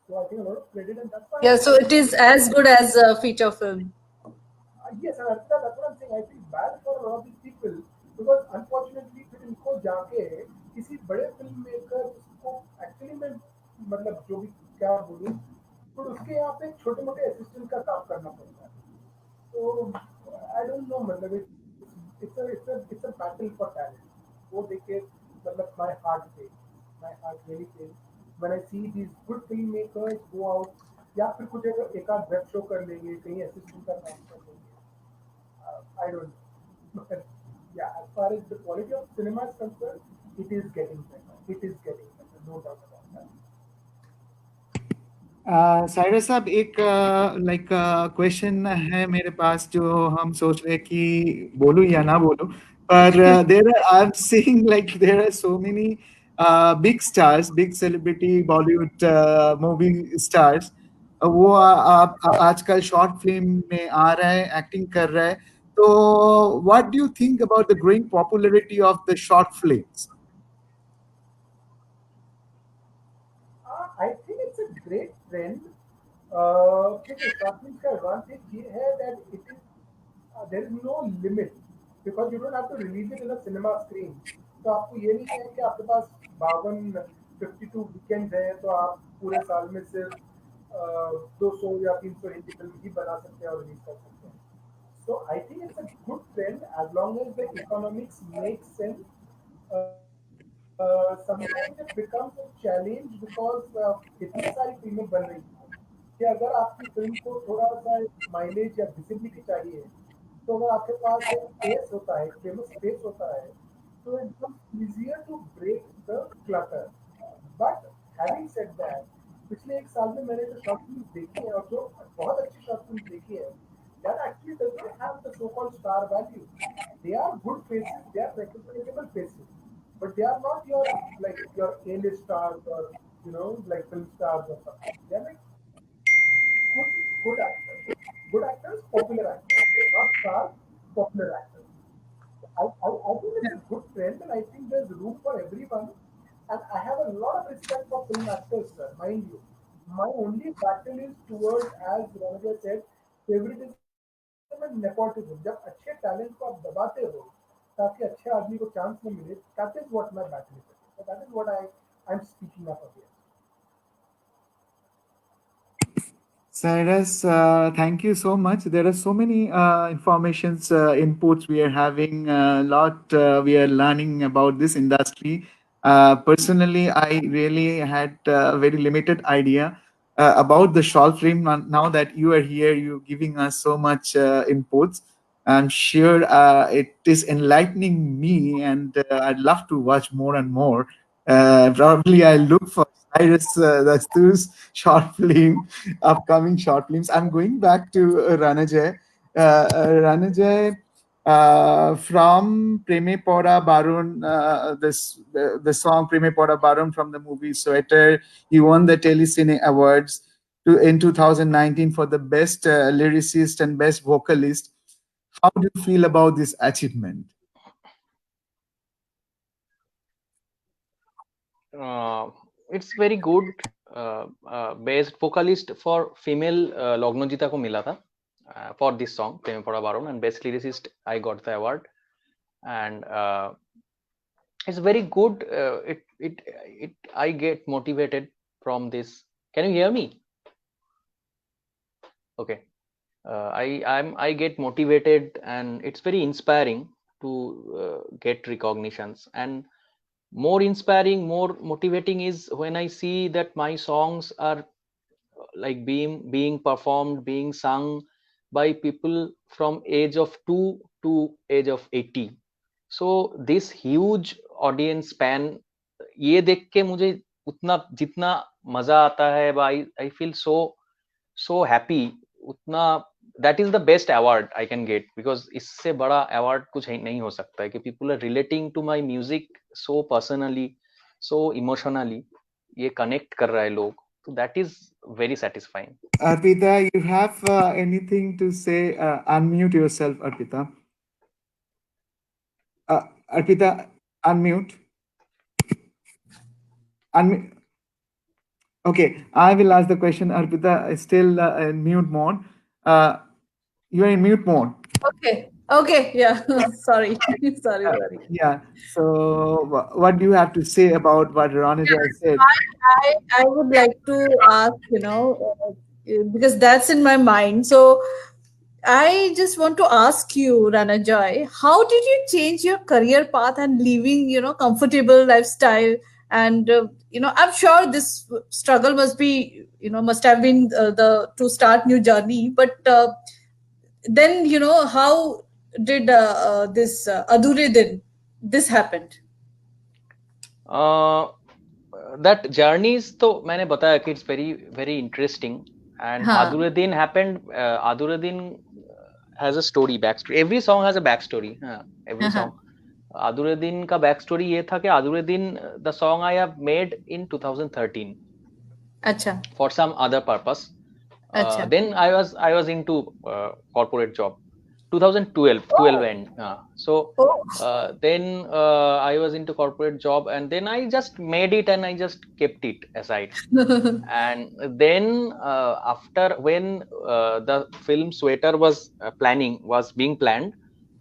So I think a lot of credit, and that's why Yeah, I so feel it is as good as a feature film. yes, and that's what I'm saying. I feel bad for a lot of these people because unfortunately फिर इनको जाके किसी बड़े film maker को actually में मतलब जो भी क्या बोलूँ, फिर उसके यहाँ पे छोटे मोटे असिस्टेंट का काम करना पड़ता है। तो आई डोंट नो, मतलब it's a battle for talent. वो देख के मतलब my heart really pains when I see these good filmmakers go out, या फिर कुछ एक आध वेब शो कर लेंगे, कहीं असिस्टेंट का काम कर लेंगे। I don't know. But yeah, as far as the quality of cinema is concerned, it is getting better. It is getting better, no doubt about that. Cyrus साहब, एक लाइक क्वेश्चन है मेरे पास जो हम सोच रहे कि बोलूं या ना बोलूं, पर there I am seeing like there are so many big stars, big celebrity Bollywood movie stars, वो आप आजकल शॉर्ट फिल्म में आ रहे हैं, एक्टिंग कर रहे हैं। तो what do you think about the growing popularity of the short films? I think it's a great trend. देखिए शॉर्ट फिल्म का एडवांटेज ये है that it is there is no limit because you don't have to release it in a cinema screen. तो आपको ये नहीं है कि आपके पास 52 वीकेंड है तो आप पूरे साल में सिर्फ 200 या 300 हिंदी फिल्म ही बना सकते हैं और रिलीज कर सकते हैं। So I think it's a good trend as long as the economics makes sense. Sometimes it becomes a challenge because इतनी सारी फिल्में बन रही हैं कि अगर आपकी फिल्म को थोड़ा सा माइलेज या विजिबिलिटी चाहिए, तो अगर आपके पास एक फेस होता है, एक फेमस फेस होता है, तो it becomes easier to break the clutter. But having said that, पिछले एक साल में मैंने जो शॉर्ट फिल्म देखी है और जो बहुत अच्छी शॉर्ट फिल्म देखी है, that actually does not have the so-called star value. They are good faces, they are recognizable faces, but they are not your like your A-list stars or like film stars or something. They are like good good actors, popular actors, not stars, popular actors. I think it's a good trend, and I think there's room for everyone. And I have a lot of respect for film actors, sir. Mind you, my only battle is towards, as Ranajoy said, favoritism and nepotism. जब अच्छे talent को आप दबाते हो ताकि अच्छे आदमी को चांस न मिले, that is what my battle is. So that is what I'm speaking up against. Cyrus, thank you so much. There are so many informations, inputs we are having. A lot we are learning about this industry. Personally, I really had a very limited idea about the short film. And now that you are here, you're giving us so much inputs. I'm sure it is enlightening me, and I'd love to watch more and more. Probably I'll look for Cyrus Dastur's short film, upcoming short films. I'm going back to Ranajay. Ranajay, from Preme Pora Barun, the song Preme Pora Barun from the movie Sweater, he won the Telecine Awards in 2019 for the best lyricist and best vocalist. How do you feel about this achievement? It's very good. Best vocalist for female लग्नजिता को मिला था for this song प्रेम पड़ा बारोन, and best lyricist I got the award. And it's very good. It I get motivated from this. Can you hear me? Okay. I get motivated, and it's very inspiring to get recognitions. And more inspiring, more motivating is when I see that my songs are like being performed, being sung by people from age of 2 to age of 80. So this huge audience span, ये देख के मुझे उतना जितना मजा आता है, I feel so happy, उतना that is the best award I can get, because इससे बड़ा award कुछ नहीं हो सकता है कि people are relating to my music so personally, so emotionally, ये connect कर रहा है लोग, तो that is very satisfying. Arpita, you have anything to say? Unmute yourself, Arpita. Arpita, unmute. Unmute. Okay, I will ask the question. Arpita is still in mute mode. Uh, you are in mute mode. Okay, yeah. Sorry, sorry. Yeah. So, what do you have to say about what Ranajoy said? I would like to ask, because that's in my mind. So I just want to ask you, Ranajoy, how did you change your career path and living, comfortable lifestyle? And I'm sure this struggle must be, must have been the to start new journey. But then, how did this Adure Din this happened? uh, that journeys तो मैंने बताया कि it's very very interesting, and हाँ, Aduruddin happened. Aduruddin has a story, backstory. Every song has a backstory. Every हाँ, song. Aduruddin का backstory ये था कि Aduruddin, the song I have made in 2013 अच्छा, for some other purpose. अच्छा. Then I was into corporate job. 2012 12 Oh, end. So oh. then I was into corporate job, and then I just made it and I just kept it aside. And then after when the film Sweater was being planned,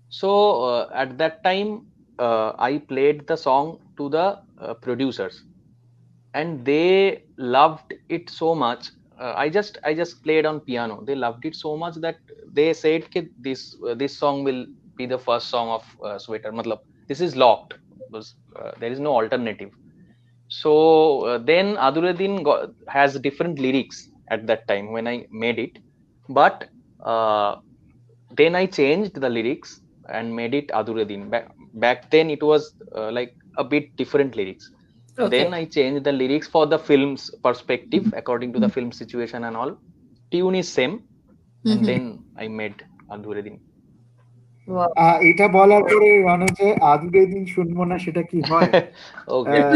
so at that time I played the song to the producers, and they loved it so much. I just played on piano. They loved it so much that they said कि this song will be the first song of Sweater. मतलब this is locked, because there is no alternative. So then Aduruddin has different lyrics at that time when I made it, but uh, then I changed the lyrics and made it Aduruddin. Back then it was like a bit different lyrics. Then Okay. I changed the lyrics for the film's perspective according to the film situation and all. Tune is same, and Mhm. then I made Aduruddin. Wow. এটা বলার পরে রণজয় আদুরে দিন শুনবো না সেটা কি হয়? Okay. আহ,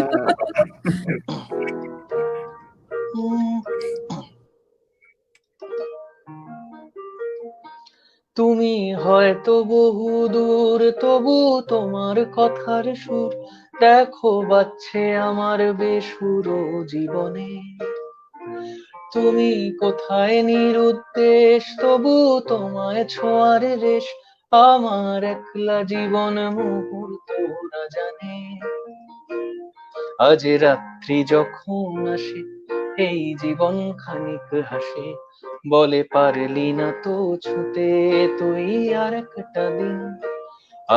তুমি হয়তো বহু দূর, তবু তোমার কথার সুর দেখো বাজছে আমার বেসুর জীবনে। তুমি কোথায় নিরুদ্দেশ, তবু তোমায় ছোঁয়ার রেশ আমার একলা জীবন মুহূর্তরা জানে। আজ রাত্রি যখন আসে এই জীবন খানিক হাসে, বলে পারলি না তো ছুতে তুই আর একটা দিন।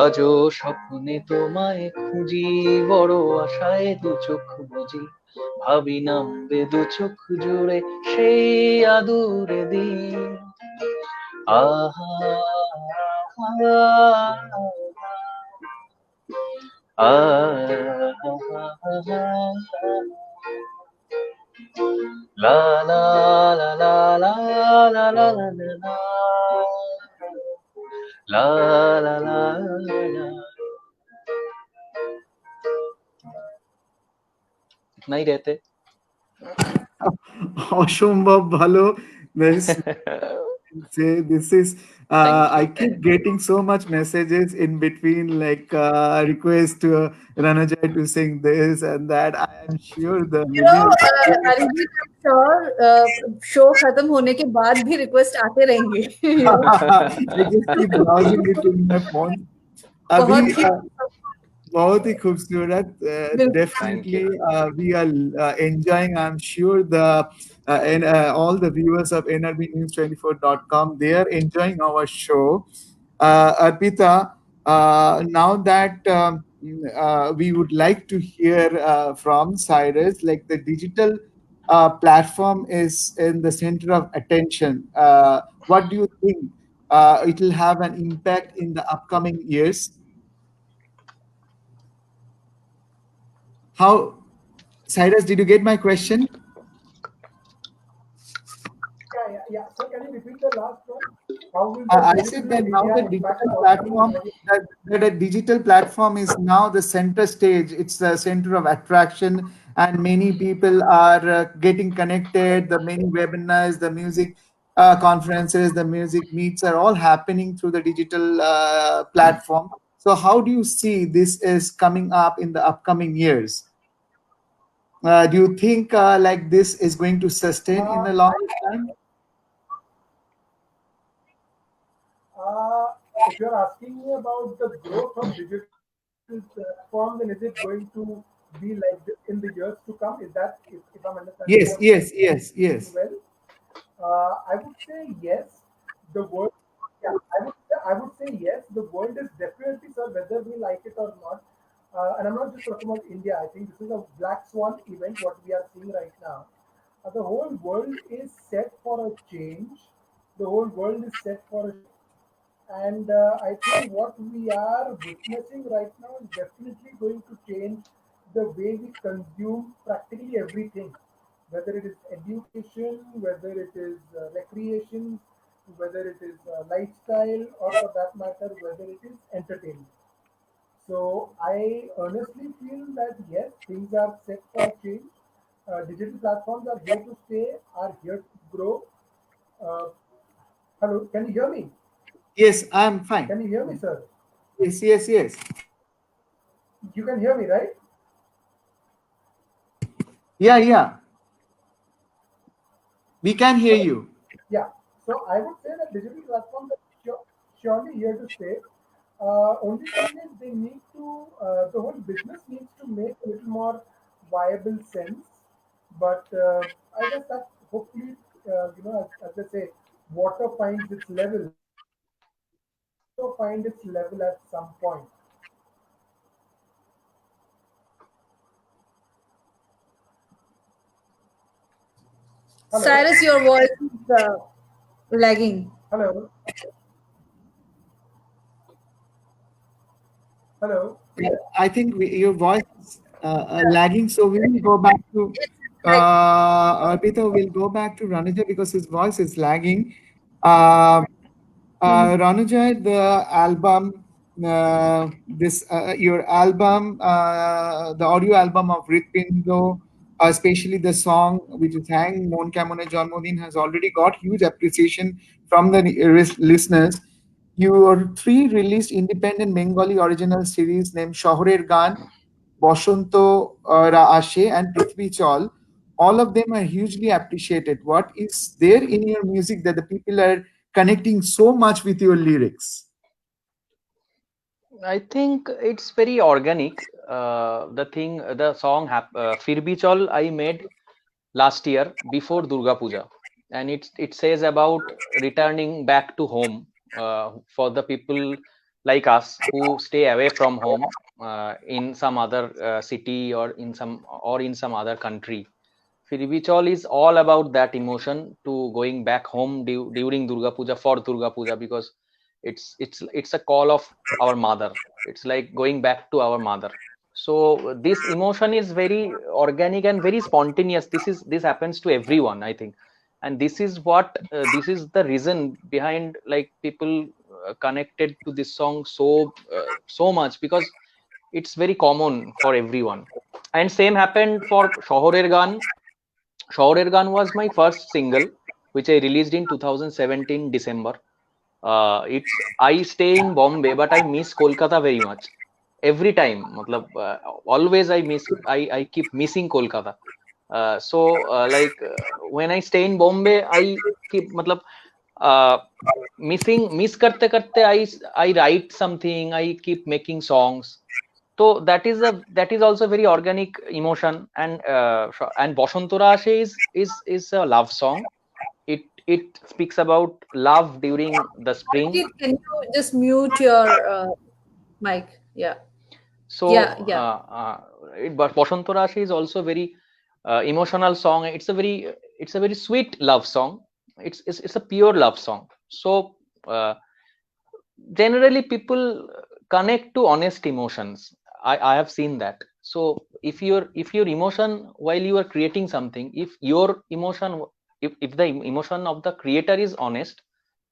আজও স্বপ্নে তোমায় খুঁজি, বড় আশায় দু চোখ বুঝি, ভাবি নামবে দু চোখ জুড়ে সেই আদুরে দিন। আহা লা লা লা লা লা লা লা লা লা লা লা লা। इतना ही रहते। অসম্ভব ভালো। Very say this is Thank I you. keep getting so much messages in between, like request to Ranajay to sing this and that. I am sure the millions of viewers Arijit, I'm sure show खत्म होने के बाद भी request आते रहेंगे. I just keep browsing it in my phone. अभी बहुत ही बहुत ही खूबसूरत Thank definitely you. we are enjoying. I'm sure the and all the viewers of nrbnews24.com, they are enjoying our show. Arpita, now that we would like to hear from Cyrus. Like the digital platform is in the center of attention. What do you think it will have an impact in the upcoming years? How, Cyrus, did you get my question? Yeah. So can you repeat the last one? How will the I said digital that in now India the impact digital the upcoming platform, audience? that a digital platform is now the center stage. It's the center of attraction, and many people are getting connected. The many webinars, the music conferences, the music meets are all happening through the digital platform. So, how do you see this is coming up in the upcoming years? Do you think like this is going to sustain in the long I time? Uh, if you're asking me about the growth of digital platforms, then is it going to be like this in the years to come? Is that if I'm understanding your Yes, yes, yes, question well? yes. I would say yes. The world, yeah, I would say yes. The world is definitely, sir, whether we like it or not. And I'm not just talking about India. I think this is a black swan event. What we are seeing right now, the whole world is set for a change. The whole world is set for a shift. And I think what we are witnessing right now is definitely going to change the way we consume practically everything, whether it is education, whether it is recreation, whether it is lifestyle, or for that matter, whether it is entertainment. So I honestly feel that yes, things are set for a change. Digital platforms are here to stay, are here to grow. Uh, Hello, can you hear me? Yes, I'm fine. Can you hear me, sir? Yes, yes, yes. You can hear me, right? Yeah, yeah. We can hear you. Yeah. So I would say that digital platforms are surely here to stay. Only thing is they need to, the whole business needs to make a little more viable sense. But I guess that hopefully, as they say, water finds its level. It will also find its level at some point. Hello, Cyrus, your voice is lagging. hello, hello. I think your voice is lagging, so we will go back to Like, Arpita will go back to Ranuja because his voice is lagging. Uh, Ranuja, the album, this your album, the audio album of Ritpindo, especially the song which is Hang Mon Kamone Janmodin has already got huge appreciation from the listeners. Your three released independent Bengali original series named Shohorer Gan, Boshanto Ra Ashe, and Prithvi Chal, all of them are hugely appreciated. What is there in your music that the people are connecting so much with your lyrics? I think it's very organic. The song Fir Bhi Chal I made last year before Durga Puja, and it says about returning back to home for the people like us who stay away from home in some other city or in some other country. Firbichol is all about that emotion to going back home during Durga Puja for Durga Puja, because it's a call of our mother. It's like going back to our mother. So this emotion is very organic and very spontaneous. This happens to everyone, I think, and this is the reason behind like people connected to this song so much, because it's very common for everyone. And same happened for Shohorer Gan. Shohorer Gan was my first single, which I released in 2017 December. It's I stay in Bombay, but I miss Kolkata very much. Every time, matlab, always I keep missing Kolkata. When I stay in Bombay, I keep matlab, uh, miss karte I write something. I keep making songs. So that is also very organic emotion. And Boshantora Ashe is a love song. It speaks about love during the spring. can you just mute your mic? Yeah. Yeah, So, yeah. but Basanta Rashi is also very emotional song. It's a very sweet love song. It's a pure love song. So uh, generally people connect to honest emotions. I have seen that. So if your emotion while you are creating something, if your emotion, if the emotion of the creator is honest,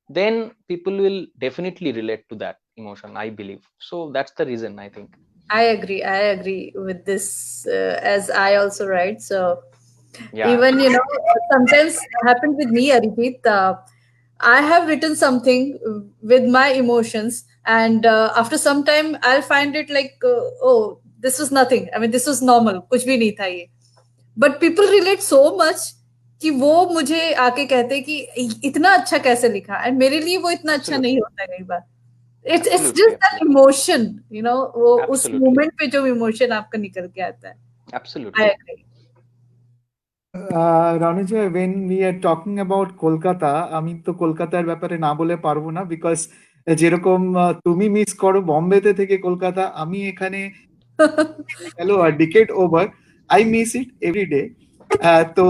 then people will definitely relate to that emotion, I believe. So that's the reason, I think. I agree. I agree with this, as I also write. So Yeah, even sometimes happen with me, Aripit. I have written something with my emotions, and after some time, I'll find it like, oh, this was nothing. I mean, this was normal. कुछ भी नहीं था ये. But people relate so much कि वो मुझे आके कहते हैं कि इतना अच्छा कैसे लिखा, and मेरे लिए वो इतना अच्छा नहीं absolutely, होता है कई बार. It's absolutely, just that absolutely, emotion, वो उस absolutely, moment पे जो emotion आपका निकल के आता है. I absolutely. agree. Ranajoy, when we are talking about Kolkata, আমি তো কলকাতার ব্যাপারে না বলে পারবো না, বিকজ যেরকম তুমি মিস করো বম্বেতে থেকে কলকাতা, আমি এখানে গেল decade over, I miss it every day. তো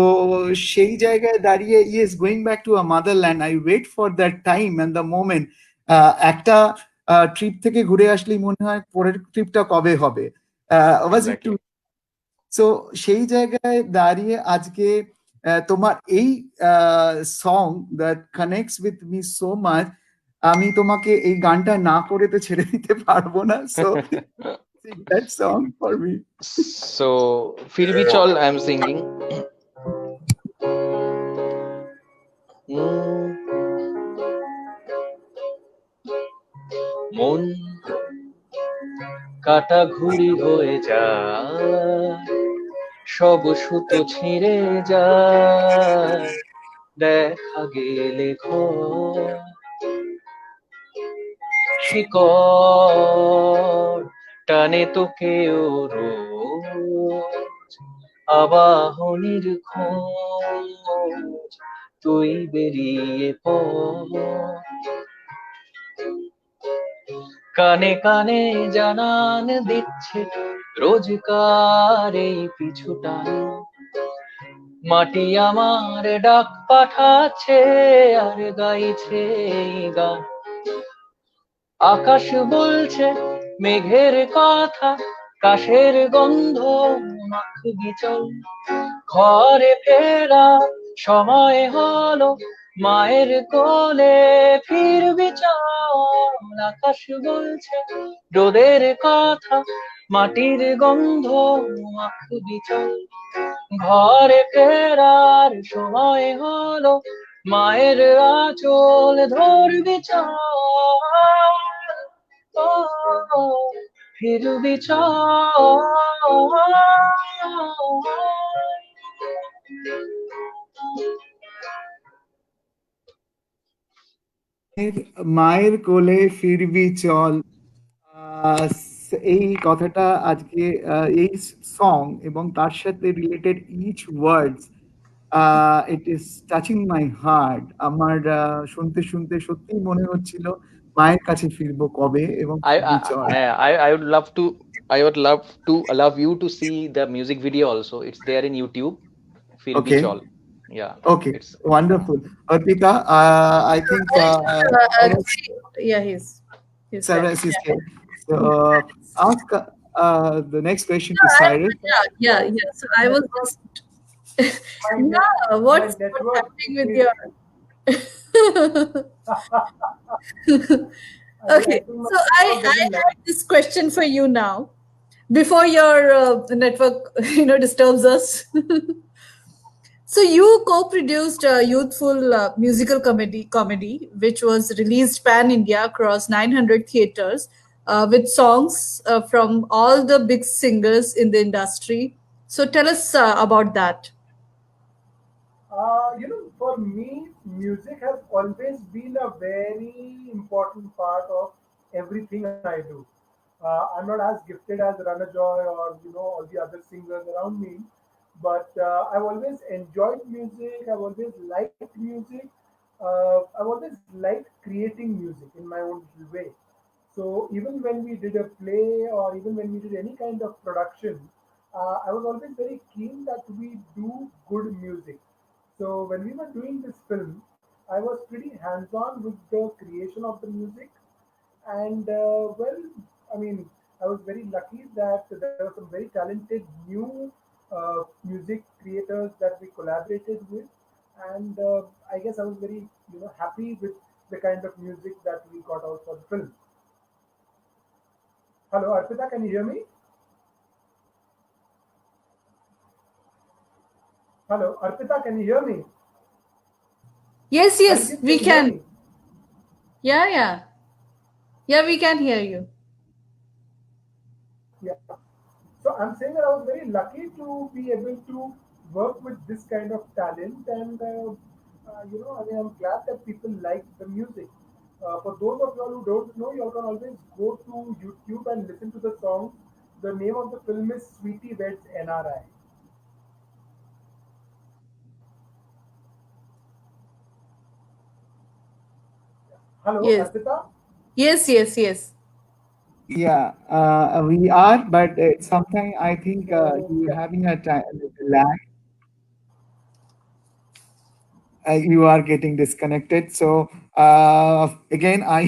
সেই জায়গায় দাঁড়িয়ে, yes, going back to a motherland, I wait for that time and the moment. একটা ট্রিপ থেকে ঘুরে আসলেই মনে হয় পরের ট্রিপটা কবে হবে। Was it too? Exactly. So সেই জায়গায় দাঁড়িয়ে আজকে তোমার এই song that connects with me so much, আমি তোমাকে এই গানটা না করে তো ছেড়ে দিতে পারবো না। So sing that song for me. So fir bhi chal I'm singing. Hmm, মন কাটা ঘুড়ি হয়ে যায়, সব সুতো ছিঁড়ে যায়, দেখা গেলে ঘর শিকড় টানে তোকেও রোজ, আবাহনীর খোঁজ, তুই বেরিয়ে পড়, কানে কানে জানান দিচ্ছে রোজকার এই পিছুটান, মাটি আমার ডাক পাঠাচ্ছে আর গাইছে এই গান, আকাশ বলছে মেঘের কথা, কাশের গন্ধ মাখবি চল, ঘরে ফেরা সময় হলো, মায়ের কোলে ফিরবি চল, আকাশ বলছে রোদের কথা, মাটির গন্ধ মাখবি চল, ঘরে ফেরার সময় হলো, মায়ের আঁচল ধরবি চল, ও ফিরবি চল। মায়ের কোলে ফিরবি চল, এই কথাটা আজকে এই সং এবং তার সাথে related each words, it is touching my heart. আমার শুনতে শুনতে সত্যিই মনে হচ্ছিল মায়ের কাছে ফিরবো কবে, এবং I, ফিরবি I চল। I would love to, love you to see the music video also. It's there in YouTube. Fir bhi okay, chal. Yeah, okay, it's wonderful. Arpita, I think Yeah, he's there. Cyrus is Yeah. here. So ask the next question to I, Cyrus. yeah, yeah, yeah. So I was Network, just, my net, yeah. my What's network happening with is. your? I Okay, think my so network I doesn't let. have this question for you now. Before your network, disturbs us. So you co-produced a youthful musical comedy, which was released pan-India across 900 theaters, with songs from all the big singers in the industry. So tell us about that. For me, music has always been a very important part of everything I do. I'm not as gifted as Ranajoy or all the other singers around me, but I've always enjoyed music. I've always liked music. I've always liked creating music in my own little way. So even when we did a play or even when we did any kind of production, I was always very keen that we do good music. So when we were doing this film, I was pretty hands-on with the creation of the music, and well, I mean, I was very lucky that there were some very talented new music creators that we collaborated with, and I guess I was very happy with the kind of music that we got out for the film. Hello, Arpita, can you hear me? Hello, Arpita, can you hear me? Yes, yes, Arijit, we can you hear can. me? Yeah, yeah. Yeah, we can hear you. Yeah. So I'm saying that I was very lucky to be able to work with this kind of talent, and I mean, I'm glad that people like the music. For those of y'all who don't know, y'all can always go to YouTube and listen to the song. The name of the film is Sweetie Weds NRI. Hello, Yes. Arpita. Yes, yes, yes. Yeah, we are, but sometimes I think So you're yeah, having a lag. You are getting disconnected. So again, I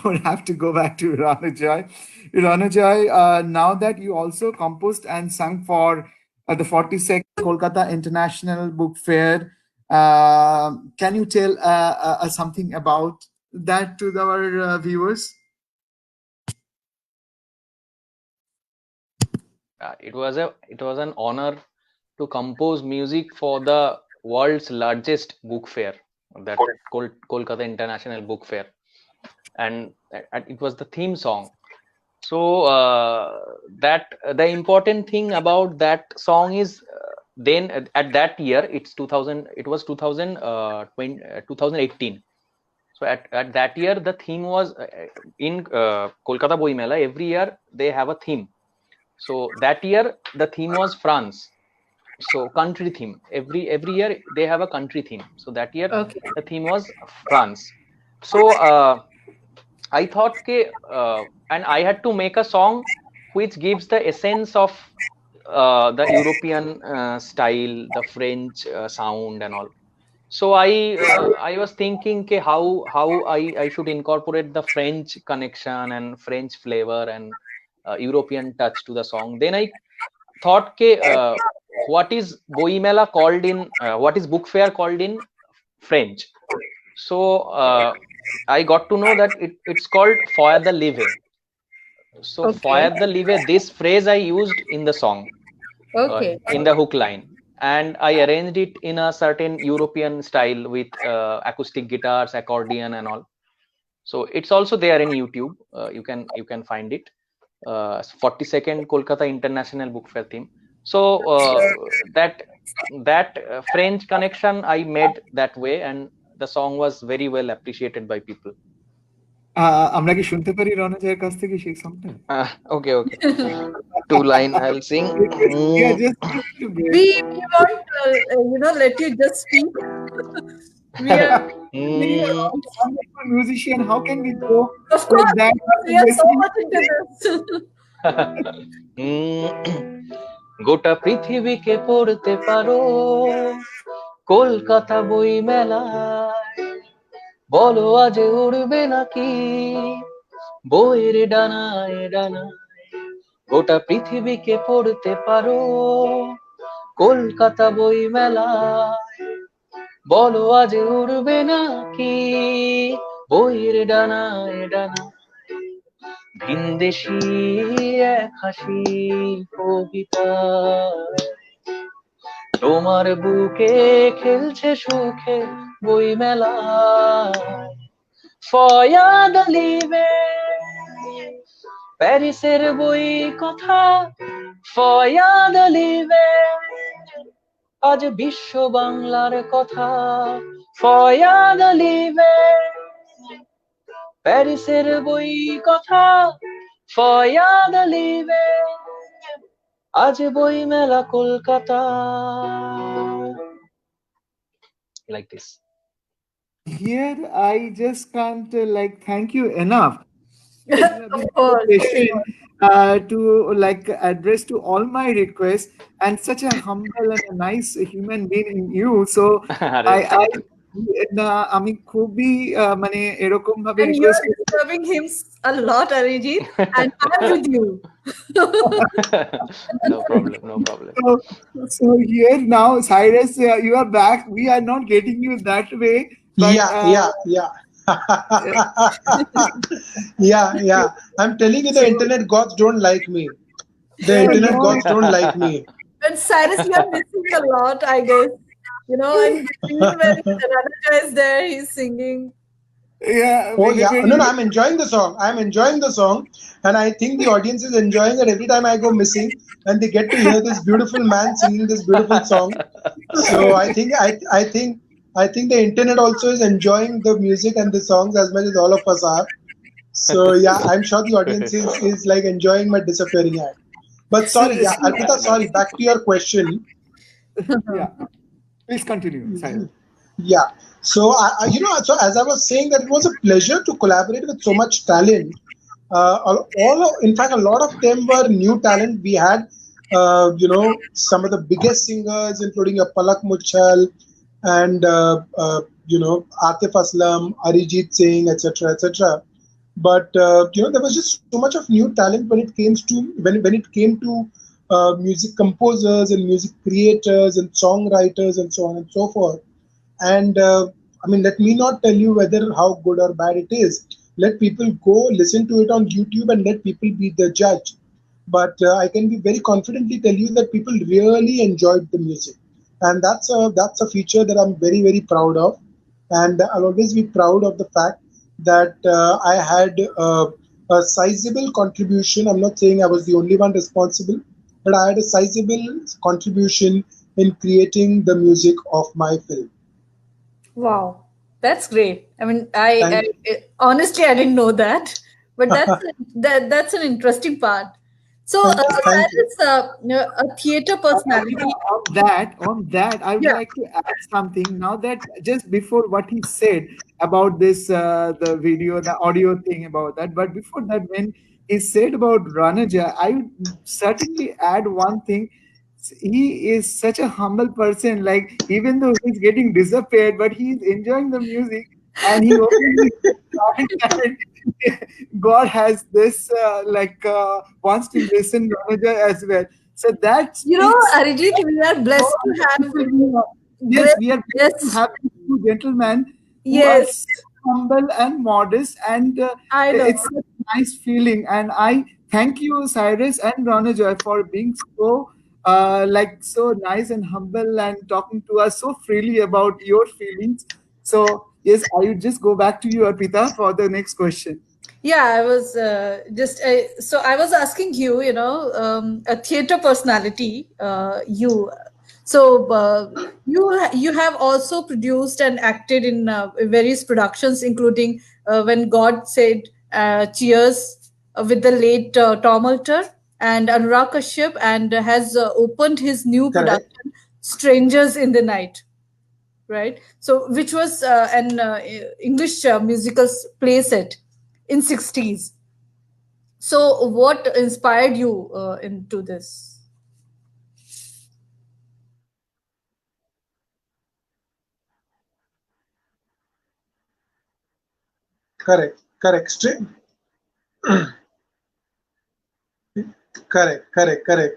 would have to go back to Ranajoy. Ranajoy, now that you also composed and sung for the 42nd Kolkata International Book Fair, can you tell something about that to our viewers? it was an honor to compose music for the world's largest book fair, that called Kolkata International Book Fair, and it was the theme song. So that the important thing about that song is, then at that year, it's 2000, it was 2020, 2018. So at that year the theme was, in Kolkata Boi Mela, every year they have a theme. So that year the theme was France. So country theme, every year they have a country theme. So that year Okay. the theme was France. So I thought and I had to make a song which gives the essence of the European style, the French sound and all. So I was thinking how I should incorporate the French connection and French flavor and European touch to the song. Then I thought what is Boimela called in, what is book fair called in French? So I got to know that it's called Foyer de Live. So Okay. Foyer de Live, this phrase I used in the song, Okay. in the hook line, and I arranged it in a certain European style with acoustic guitars, accordion and all. So it's also there in YouTube. You can find it. 42nd Kolkata International Book Fair theme. So that French connection I made that way, and the song was very well appreciated by people. আমরা কি শুনতে পারি রণজয়ের কাছ থেকে সেই songটা? Okay, okay. Two line I'll sing. Yeah, Mm, just to break. We won't, let you just speak. We are really mm, around. Wonderful musician. How can we go Of like course, that? we are so Basically, much into this. mm, গোটা পৃথিবীকে পড়তে পারো কলকাতা বই মেলায়, বলো আজ উড়বে নাকি বইয়ের ডানায় ডানায়। গোটা পৃথিবীকে পড়তে পারো কলকাতা বই মেলায়, বলো আজ উড়বে নাকি বইয়ের ডানায় ডানায়। ভিনদেশি এক হাসি কবিতা তোমার বুকে খেলছে সুখে বই মেলায়। ফয়াদ লিবে প্যারিসের বই কথা, ফয়াদ লিবে আজ বিশ্ব বাংলার কথা। ফয়াদ লিবে প্যারিসের বই কথা, ফয়াদ লিবে আজ বই মেলা Kolkata. Like this. here I just can't like thank you enough Being Of so course. patient to like address to all my requests, and such a humble and a nice human being in you. So আরে I thank you. না আমি খুবই মানে এরকম ভাবে And request you're করছি। disturbing him a lot, Arijit, and I'm with you. No problem, no problem. So, so here now, Cyrus, you are back. We are not getting you that way, but Yeah, yeah, yeah. Yeah. I'm telling you, the so internet gods don't like me. The yeah, internet no, gods don't like me. And Cyrus, you're missing a lot, I guess. In between when Ranajoy is there, he's singing. yeah, Oh yeah, whenever no, no, you I'm enjoying the song. I'm enjoying the song, and I think the audience is enjoying it every time I go missing, and they get to hear this beautiful man singing this beautiful song. So I think the internet also is enjoying the music and the songs as much as all of us are. So yeah, I'm sure the audience is like enjoying my disappearing act. But so, sorry, yeah, so Arpita, sorry, back to your question. yeah, please continue, Cyrus. Yeah. So so as I was saying that it was a pleasure to collaborate with so much talent. In fact, a lot of them were new talent. We had, some of the biggest singers, including Palak Muchal and Atif Aslam, Arijit Singh, etc., etc. But there was just so much of new talent when it came to music composers and music creators and songwriters and so on and so forth. And I mean, let me not tell you whether how good or bad it is. Let people go listen to it on YouTube and let people be the judge. But I can be very confidently tell you that people really enjoyed the music, and that's a feature that I'm very very proud of, and I'll always be proud of the fact that I had a sizable contribution. I'm not saying I was the only one responsible, but I had a sizable contribution in creating the music of my film. Wow, that's great. I mean, Thank honestly I didn't know that, but that's an interesting part. So, thank you. Cyrus, a theater Arpita, personality. on that, I would Yeah, like to add something. Now that just before what he said about this, the video, the audio thing about that, but before that, when he said about Ranaja, I would certainly add one thing. He is such a humble person. Like even though he's getting disappeared, but he's enjoying the music, and he openly and God has this wants to listen Ranaja as well. So that speaks Arijit, we are all blessed to the have people who are, great yes, we are blessed to guests. have these two gentlemen who are Yes, so humble and modest, and I know. it's a nice feeling. And I thank you, Cyrus and Ranajoy, for being so so nice and humble and talking to us so freely about your feelings. So yes, I would just go back to you, Arpita, for the next question. Yeah, I was so I was asking you, a theater personality, you. So you have also produced and acted in various productions, including when God said "Cheers" with the late Tom Alter and Anurag Kashyap, and has opened his new Correct. production "Strangers in the Night." Right, so which was an English musical play set in 60s. So what inspired you into this? Correct. Correct. Correct.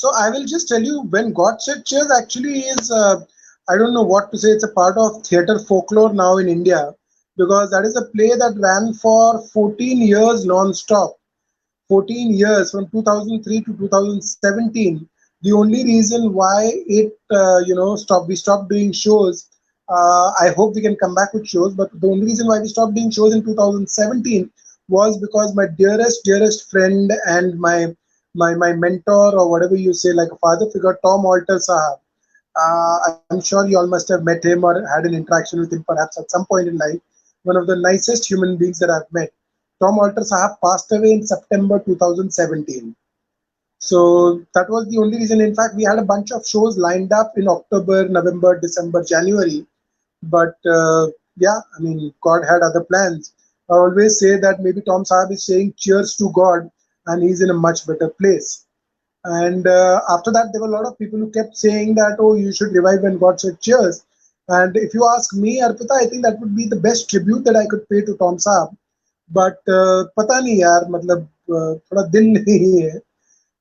So I will just tell you when God said cheers actually is I don't know what to say. It's a part of theatre folklore now in India because that is a play that ran for 14 years non-stop. 14 years from 2003 to 2017. The only reason why it stopped, we stopped doing shows. I hope we can come back with shows, but the only reason why we stopped doing shows in 2017 was because my dearest friend and my mentor, or whatever you say, like a father figure, Tom Alter Sahab. I'm sure you all must have met him or had an interaction with him perhaps at some point in life. One of the nicest human beings that I've met. Tom Alter Sahab passed away in September 2017. So that was the only reason. In fact, we had a bunch of shows lined up in October, November, December, January. But yeah, I mean, God had other plans. I always say that maybe Tom Saab is saying cheers to God and he's in a much better place. And after that, there were a lot of people who kept saying that, oh, you should revive when God said cheers. And if you ask me, Arpita, I think that would be the best tribute that I could pay to Tom Saab. But पता नहीं यार मतलब थोड़ा दिल नहीं है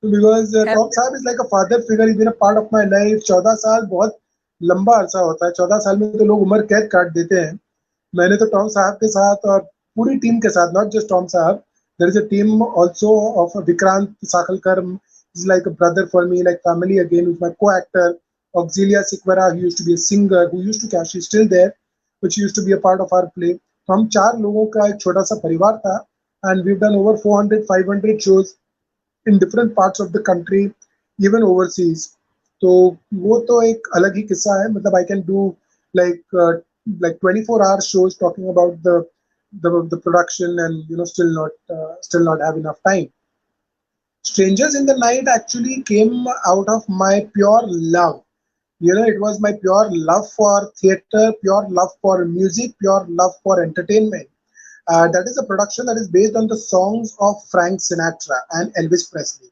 because Tom Saab is like a father figure. He's been a part of my life. 14 साल बहुत लंबा अरसा होता है. 14 साल में तो लोग उम्र कैद काट देते हैं. मैंने तो टॉम साहब के साथ और पूरी टीम के साथ, नॉट जस्ट टॉम साहब, there is a team also of Vikrant Sakhalkar is like a brother for me, like family again, with my co-actor Auxilia Sikvara, who used to be a singer, who used to catch, she's still there, but she used to be a part of our play. तो हम 4 लोगों का एक छोटा सा परिवार था, and we've done over 400-500 shows in different parts of the country, even overseas. तो वो तो एक अलग ही किस्सा है. मतलब I can do like uh, like 24-hour shows talking about the production, and still not have enough time. Strangers in the Night actually came out of my pure love. It was my pure love for theater, pure love for music, pure love for entertainment. That is a production that is based on the songs of Frank Sinatra and Elvis Presley.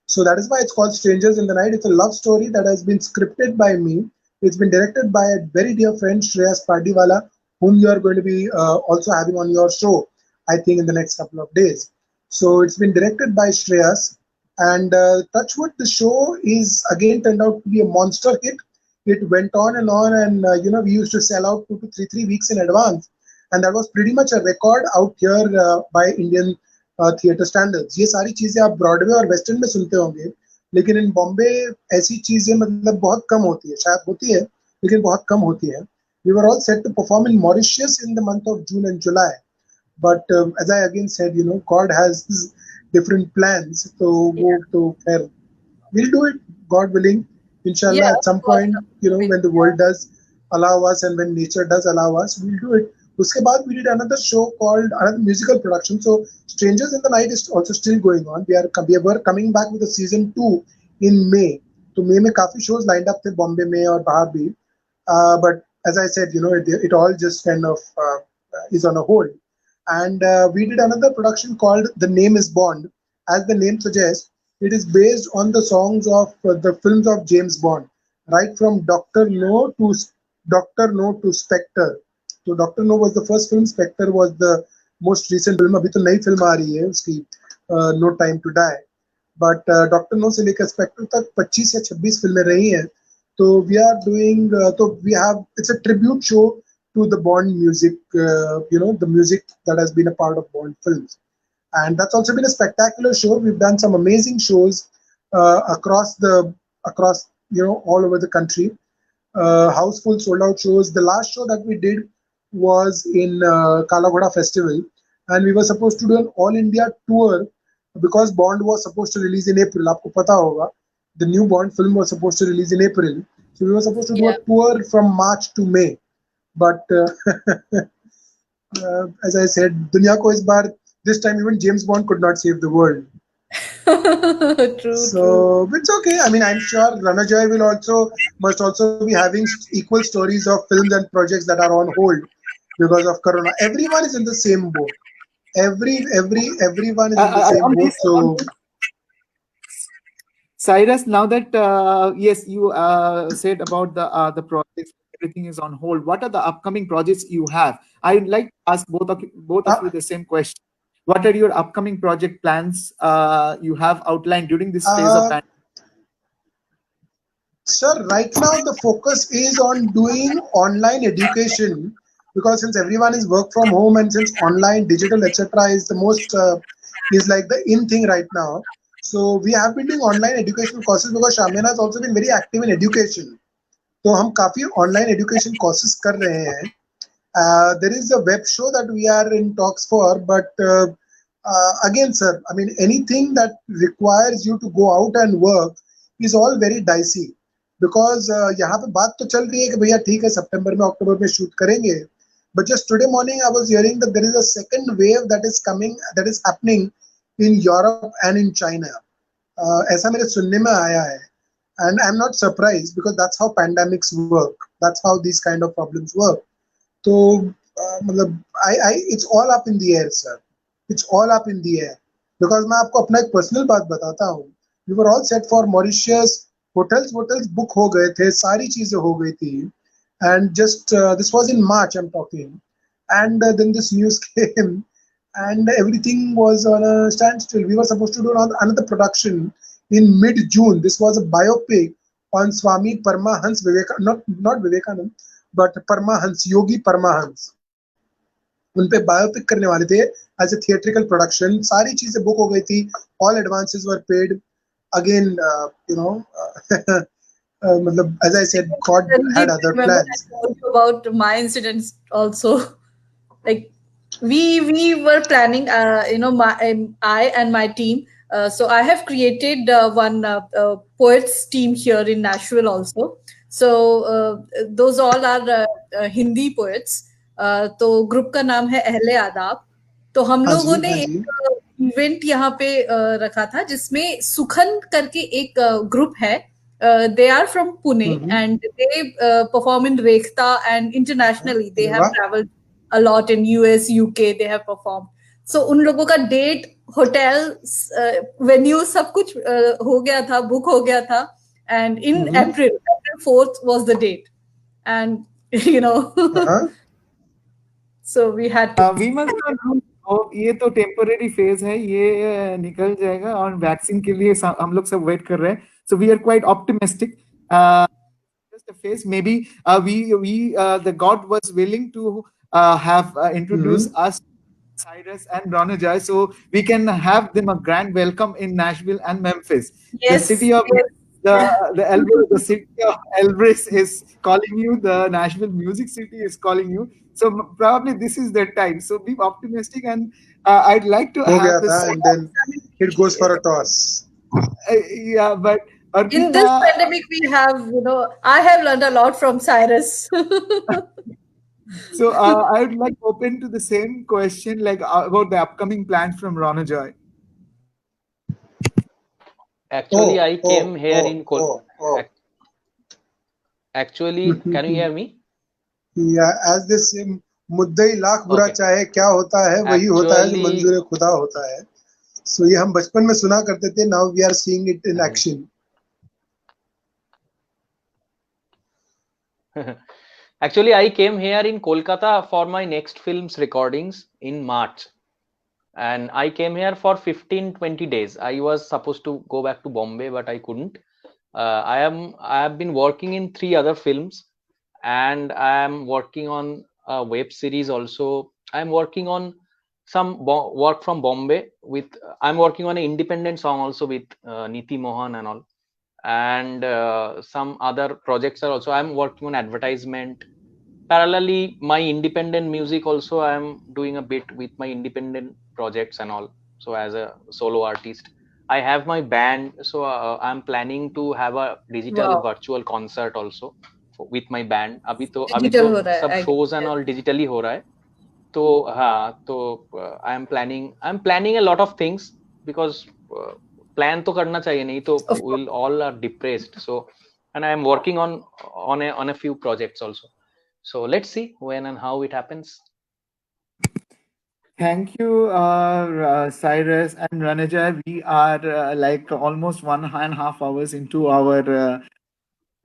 So that is why it's called Strangers in the Night. It's a love story that has been scripted by me. It's been directed by a very dear friend, Shreyas Pardiwala, whom you are going to be also having on your show, I think, in the next couple of days. So it's been directed by Shreyas. And Touchwood, the show is again turned out to be a monster hit. It went on, and we used to sell out 2 to 3 weeks in advance, and that was pretty much a record out here by Indian theatre standards. ये सारी चीजें आप Broadway और western में सुनते होंगे, लेकिन इन बॉम्बे ऐसी चीजें मतलब बहुत कम होती है. शायद होती है लेकिन बहुत कम होती है. We were all set to perform in Mauritius in the month of June and July, but as I again said, God has different plans. So वो तो खैर we'll do it, God willing, inshallah, Yeah, at some of course. point, when the world does allow us and when nature does allow us, we'll do it. Uske baad we did another show called another musical production. So Strangers in the Night is also still going on. We were coming back with a season 2 in May. तो मई में काफी shows lined up थे बॉम्बे में और बाहर भी. But as I said, it all just kind of is on a hold. And we did another production called The Name is Bond. As the name suggests, it is based on the songs of the films of James Bond, right from Doctor No to Spectre. So Doctor No was the first film. Spectre was the most recent film. अभी तो नई film आ रही है उसकी, No Time to Die. But Doctor No से लेकर Spectre तक 25 या 26 फिल्में रही हैं. So we are doing. It's a tribute show to the Bond music. The music that has been a part of Bond films. And that's also been a spectacular show. We've done some amazing shows across all over the country. Houseful, sold out shows. The last show that we did was in Kala Ghoda Festival, and we were supposed to do an all India tour because Bond was supposed to release in April. आपको पता होगा, the new Bond film was supposed to release in April, so we were supposed to do a Yeah. tour from March to May. But as I said, दुनिया को इस बार, this time even James Bond could not save the world. True, true. So it's okay. I mean, I'm sure Ranajoy must also be having equal stories of films and projects that are on hold because of Corona. Everyone is in the same boat. Everyone is in the same On boat. this, So Cyrus, now that yes, you said about the projects, everything is on hold. What are the upcoming projects you have? I'd like to ask both of uh, you the same question. What are your upcoming project plans you have outlined during this phase of uh, pandemic? Sir, right now the focus is on doing online education because since everyone is work from home and since online, digital, etc. is the most is like the in thing right now. So we have been doing online educational courses because Shamina has also been very active in education. तो हम काफी online education courses कर रहे हैं. There is a web show that we are in talks for, but again, sir, I mean, anything that requires you to go out and work is all very dicey because यहाँ पे बात तो चल रही है कि भैया ठीक है सितंबर में अक्टूबर में शूट करेंगे, but just today morning I was hearing that there is a second wave that is happening in Europe and in China. ऐसा मेरे सुनने में आया है. And I'm not surprised because that's how pandemics work. That's how these kind of problems work. So मतलब it's all up in the air, sir. It's all up in the air. Because मैं आपको अपना एक personal बात बताता हूँ. We were all set for Mauritius. Hotels book हो गए थे, सारी चीजें हो गई थी. And just this was in March, I'm talking. And then this news came, and everything was on a standstill. We were supposed to do another production in mid-June. This was a biopic on Swami Paramahansa not Vivekanand, but Paramahansa, Yogi Paramahansa. उन पे biopic करने वाले थे as a theatrical production. सारी चीजें book हो गई थी. All advances were paid. Again you know मतलब as I said, God Ranjit, had other remember I plans. told you about my incidents also. Like we were planning, I and my team. So I have created one poets team here in Nashville also. So those all are Hindi poets. तो group का नाम है अहले आदाब. तो हम हाँ लोगों जी, ने हाँ जी. एक इवेंट यहाँ पे रखा था जिसमें सुखन करके एक ग्रुप है. They are from Pune and they perform in Rekhta, and internationally they अरे have वाह. traveled a lot in US, UK. They have performed. So उन लोगों का डेट, होटल, वेन्यू सब कुछ हो गया था, बुक हो गया था. And in April 4th was the date, and you know, हाँ. so we had to. We must not lose hope. ये तो टेम्पररी फेज है, ये निकल जाएगा. और वैक्सीन के लिए हम लोग सब वेट कर रहे हैं. So we are quite optimistic. Just a phase. Maybe the God was willing to have introduced us, Cyrus and Ranajoy, so we can have them a grand welcome in Nashville and Memphis. The Yes, city of yes. the city of Elvis is calling you. The Nashville Music City is calling you. So probably this is the time. So be optimistic, and I'd like to हो have गया the था same. and then it goes for a toss. Yeah, but In Arpita, this pandemic, we have, I have learned a lot from Cyrus. so I would like to open to the same question, like about the upcoming plans from Ranajoy. Actually, Oh, I came oh, here oh, in oh, oh. actually, can you hear me? या as this मुद्दई lakh बुरा Okay. चाहे, क्या होता है वही होता है जो Actually, मंजूर खुदा होता है. सो ये हम बचपन में सुना करते थे. Now we are seeing it in mhm. Action. Actually, I came here in Kolkata for my next film's recordings in March. And I came here for 15-20 days. I was supposed to go back to Bombay, but I couldn't. I have been working in 3 other films, and I am working on a web series also. I'm working on some work from Bombay with. I'm working on an independent song also with Niti Mohan and all, and some other projects are also. I'm working on advertisement. Parallelly, my independent music also, I am doing a bit with my independent projects and all. So as a solo artist, I have my band. So I'm planning to have a digital Wow, virtual concert also with my band. अभी तो digital हो रहा है, सब I shows and guess. all digitally हो रहा है. तो हाँ, तो I'm planning a lot of things because plan तो करना चाहिए, नहीं तो Of course. we'll all are depressed. So, and I'm working on a few projects also. So let's see when and how it happens. Thank you, Cyrus and Ranajay. We are like almost 1.5 hours into our.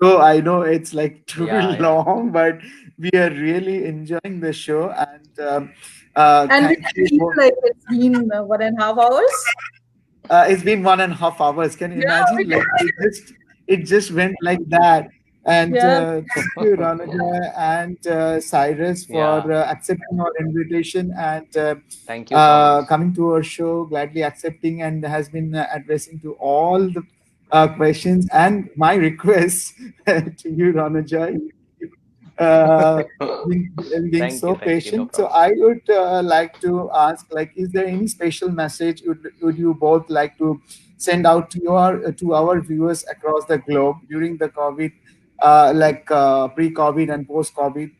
So I know it's like too Yeah, yeah. long, but we are really enjoying the show. And And we thank can you. feel like it's been 1.5 hours. It's been 1.5 hours. Can you Yeah, we imagine? can Like feel it. it just went like that. And Yeah. thank you, Ranaja and Cyrus, for Yeah. accepting our invitation and Thank you so much. coming to our show, gladly accepting, and has been addressing to all the questions and my requests to you, Ranaja. Uh, being Thank you. so Thank you. No patient. So problem. I would like to ask, like, is there any special message would you both like to send out to our viewers across the globe during the COVID, pre-COVID and post-COVID,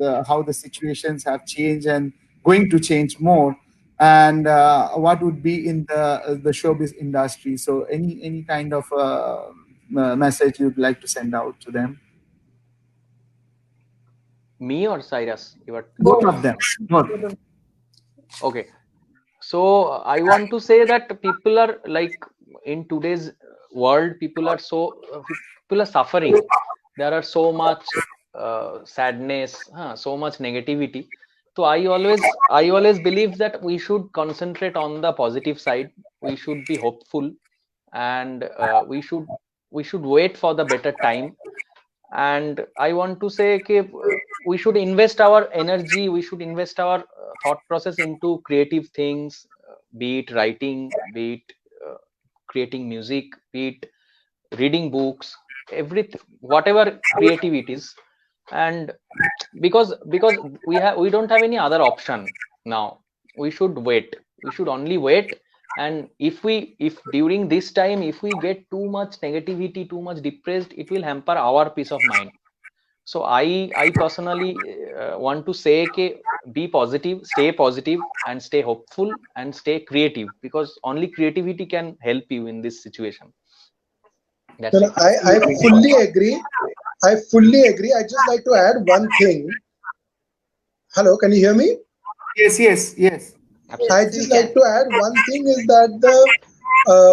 the how the situations have changed and going to change more, and what would be in the showbiz industry? So any kind of message you'd like to send out to them? Me or Cyrus? You are Both Both. of them. Both. okay. So I want to say that people are like in today's world, people are suffering. There are so much sadness, so much negativity. So I always believe that we should concentrate on the positive side. We should be hopeful, and we should wait for the better time. And I want to say that we should invest our energy, we should invest our thought process into creative things, be it writing, be it creating music, be it reading books, everything, whatever creative it is. And because we don't have any other option now. We should only wait. And if during this time, if we get too much negativity, too much depressed, it will hamper our peace of mind. So I personally want to say ke, be positive, and stay hopeful and stay creative, because only creativity can help you in this situation. No, That's no, it. I fully agree. I fully agree. I just like to add one thing. Hello, can you hear me? Yes, yes, yes. I Yes, Absolutely. we just like can. to add one thing is that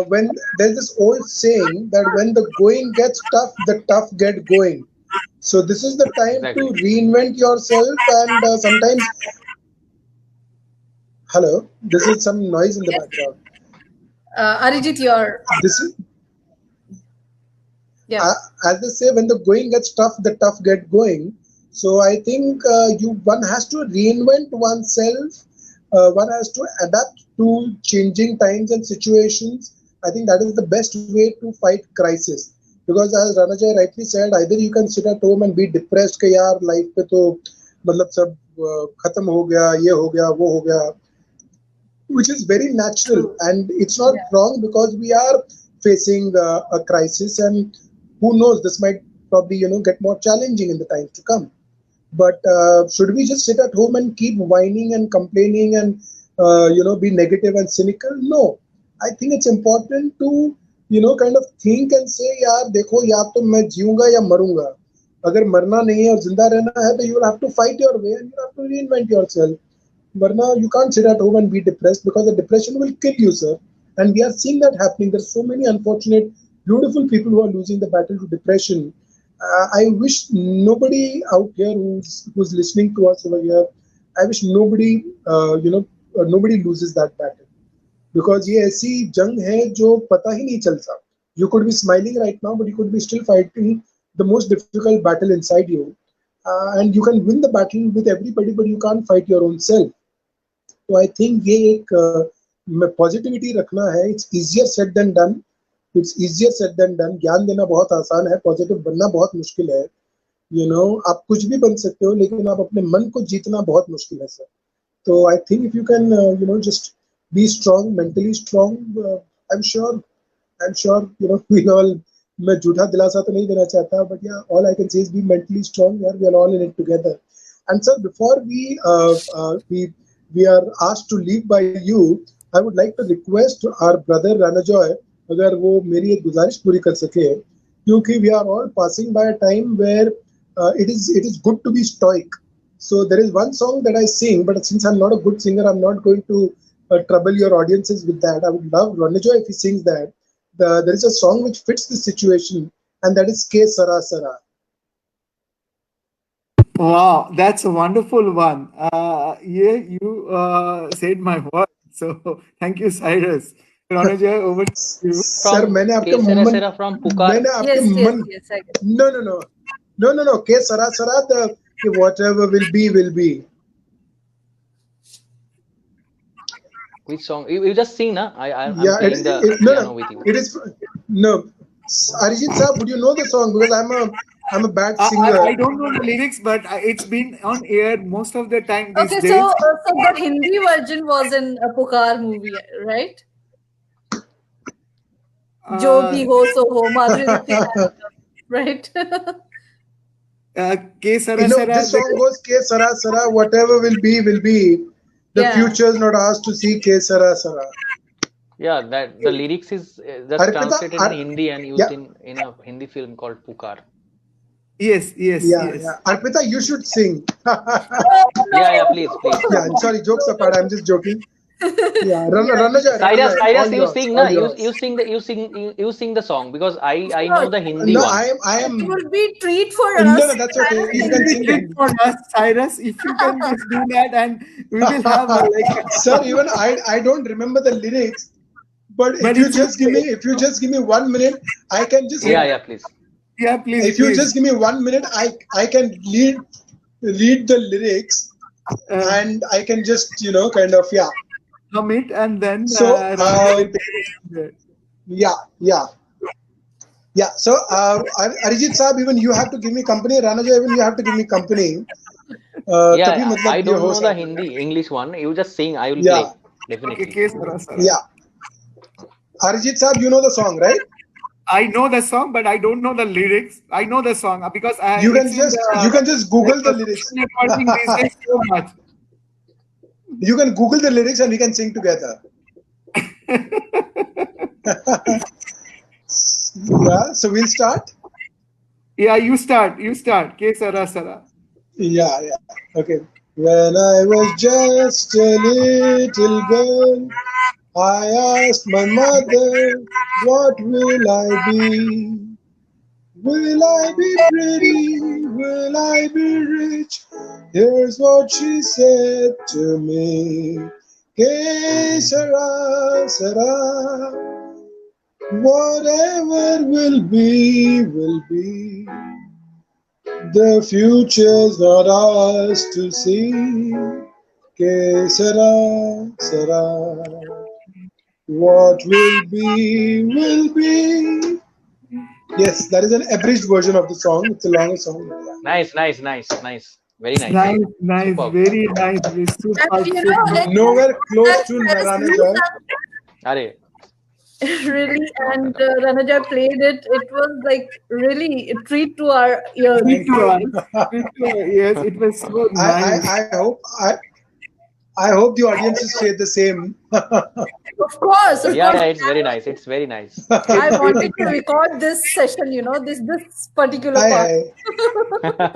when there's this old saying that when the going gets tough, the tough get going. So this is the time to Exactly. reinvent yourself, and sometimes, hello, this is some noise in the Yes. background. Arijit, your This is yeah. as they say, when the going gets tough, the tough get going. So I think you one has to reinvent oneself. One has to adapt to changing times and situations. I think that is the best way to fight crisis. Because as Ranajay rightly said, either you can sit at home and be depressed कि यार life पे तो मतलब सब खत्म हो गया, ये हो गया, वो हो गया, which is very natural, True. and it's not Yeah. wrong because we are facing a crisis, and who knows, this might probably get more challenging in the times to come. But should we just sit at home and keep whining and complaining and be negative and cynical? No, I think it's important to kind of think and say, यार देखो, या तो मैं जीऊंगा या मरूंगा. अगर मरना नहीं है और जिंदा रहना है, तो you will have to fight your way and you have to reinvent yourself. Varna, you can't sit at home and be depressed because the depression will kill you, sir. And we are seeing that happening. There's so many unfortunate, beautiful people who are losing the battle to depression. I wish nobody out here who's listening to us over here. I wish nobody, nobody loses that battle, because ये ऐसी जंग है जो पता ही नहीं चलता. You could be smiling right now, but you could be still fighting the most difficult battle inside you. And you can win the battle with everybody, but you can't fight your own self. तो I think ये एक positivity रखना है. It's easier said than done. It's easier said than done. ज्ञान देना बहुत आसान है, पॉजिटिव बनना बहुत मुश्किल है. आप कुछ भी बन सकते हो, लेकिन आप अपने मन को जीतना बहुत मुश्किल है, सर. तो I think if you can just be strong, mentally strong, I am sure we all. मैं झूठा दिलासा तो नहीं देना चाहता, but yeah all I can say is be mentally strong. यार, we are all in it together. And sir, before we are asked to leave by you, I would like to request our brother Ranajoy, अगर वो मेरी एक गुजारिश पूरी कर सके, क्योंकि we are all passing by a time where it is good to be stoic. So there is one song that I sing, but since I'm not a good singer, I'm not going to trouble your audiences with that. I would love Ranajoy if he sings that. There is a song which fits the situation, and that is Ke Sara Sara. Wow, that's a wonderful one. Yeah, you said my word. So thank you, Cyrus. Ronojoy, over to you. Sir, From मैंने आपके Kesera मन Sera from Pukar. मैंने आपके Yes, yes, मन yes. I get. No no no no के सरा सरा कि whatever will be will be. Which song? You just sing, na? I'm Yeah, playing the no no piano with you. it is no. Arijit sir, would you know the song? Because I'm a bad singer. I don't know the lyrics, but it's been on air most of the time these Okay, so days. so the Hindi version was in a Pukar movie, right? जो भी Uh, हो सो हो, Madhuri Dixit, right? K Sara Sara, This song goes ke sara sara, whatever will be will be. The Yeah. future is not ours to see. Ke sara sara. Yeah, that the lyrics is just Arpita, translated in Hindi and used yeah. in a Hindi film called Pukar. Yes, yes, Yeah, yes. yeah. Arpita, you should sing. Oh Yeah, no! please, please. Yeah, I'm sorry, jokes apart, I'm just joking. Yeah, Yeah, Cyrus, Ranajoy, all You yours, sing, all na? yours. You sing the song because of I know course. the Hindi No, one. I It am. would be treat for No, us no, if that's okay. Cyrus You It can will sings. be sing the great Hindi. for us, Cyrus, if you can just do that, and we will have Sir, even I don't remember the lyrics, but but it's okay. if you just give me 1 minute, I can just Yeah, Yeah, please. yeah, please, if you please. just give me 1 minute, I can read the lyrics, Uh, and I can just kind of, yeah. hum it, and then So Ranaja will take it from there. yeah, yeah, yeah. So Arijit Saab, even you have to give me company. Ranaja, even you have to give me company. तभी Yeah, I मतलब ये don't हो know the सकता है. Hindi, English one. You just sing, I will Yeah, play. Okay, Definitely. okay, Sara, Sara. yeah. Arijit Saab, you know the song, right? I know the song, but I don't know the lyrics. I know the song because it's in You the can just like Google the social lyrics. networking these days so much. You can Google the lyrics and we can sing together. Yeah, so we'll start. Yeah, you start. You start. K Sara Sara. Yeah, yeah. Okay. When I was just a little girl, I asked my mother, what will I be? Will I be pretty? Will I be rich? Here's what she said to me. Que sera, sera. Whatever will be, will be. The future's not ours to see. Que sera, sera. What will be, will be. Yes, that is an abridged version of the song. It's a longer song. Nice. Very nice. Nice, nice, Superb. very nice. And Super, you know, super. like Nowhere close that to Cyrus Narana you Joy. Are, really, and Ranaja played it. It was like really a treat to our ears. Sweet Thank to you. us. Sweet to us. Yes, it was so I, nice. I, I hope I hope the audiences say the same. Of yeah, course. it's very nice. It's very nice. I It wanted to record this session. You know, this particular Hi, part. hi.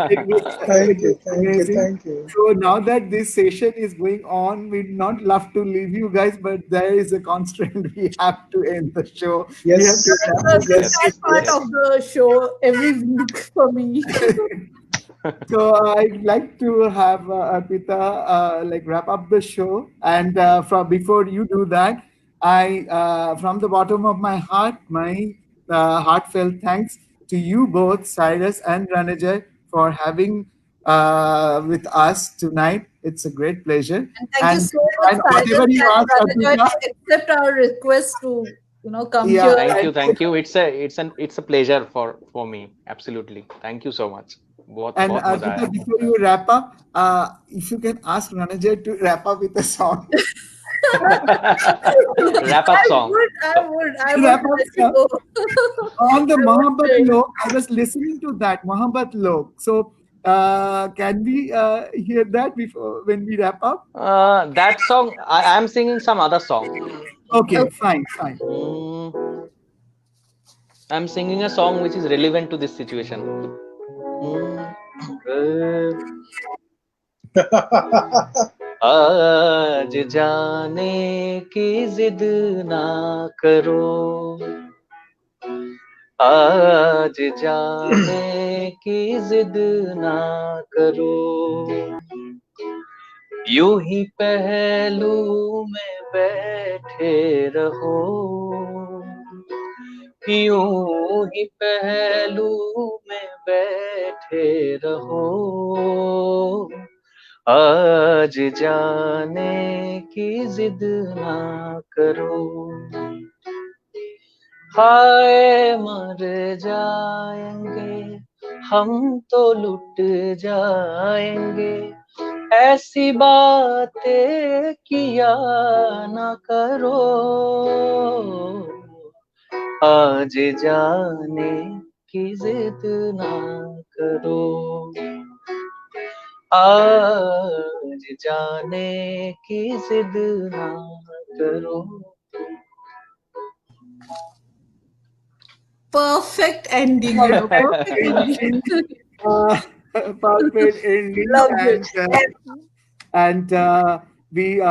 it Thank you, was thank you, amazing. thank you. So now that this session is going on, we'd not love to leave you guys, but there is a constraint. We have to end the show. We have to Yes, wrap That's this the up. sad yes, part yes. of the show every week for me. So I'd like to have Arpita like wrap up the show, and from before you do that, I from the bottom of my heart, my heartfelt thanks to you both, Cyrus and Ranajay, for having with us tonight. It's a great pleasure, And thank you and so much, whatever Cyrus you and ask, Ranajoy, Arpita, to accept our request to come yeah, here. Thank you. It's a pleasure for me. Absolutely. Thank you so much. and बहुत मजा Arpita, आया. before you wrap up, if you can ask Ranajay to wrap up with a song. Wrap up song. I would Wrap up let you song. go. On the I would Mohabbat say. Lok, I was listening to that Mohabbat Lok. So, can we hear that before when we wrap up? That song, I'm singing some other song. Okay, Okay. fine, fine. Mm, I'm singing a song which is relevant to this situation. आज जाने की जिद ना करो, आज जाने की जिद ना करो, यूं ही पहलू में बैठे रहो, यूं ही पहलू में बैठे रहो, आज जाने की जिद ना करो, हाय मर जाएंगे हम तो लुट जाएंगे, ऐसी बातें किया ना करो, आज जाने की जिद ना करो, आज जाने की जिद ना करो. Perfect ending, Perfect perfect ending. ending. Perfect ending. Loved it. And we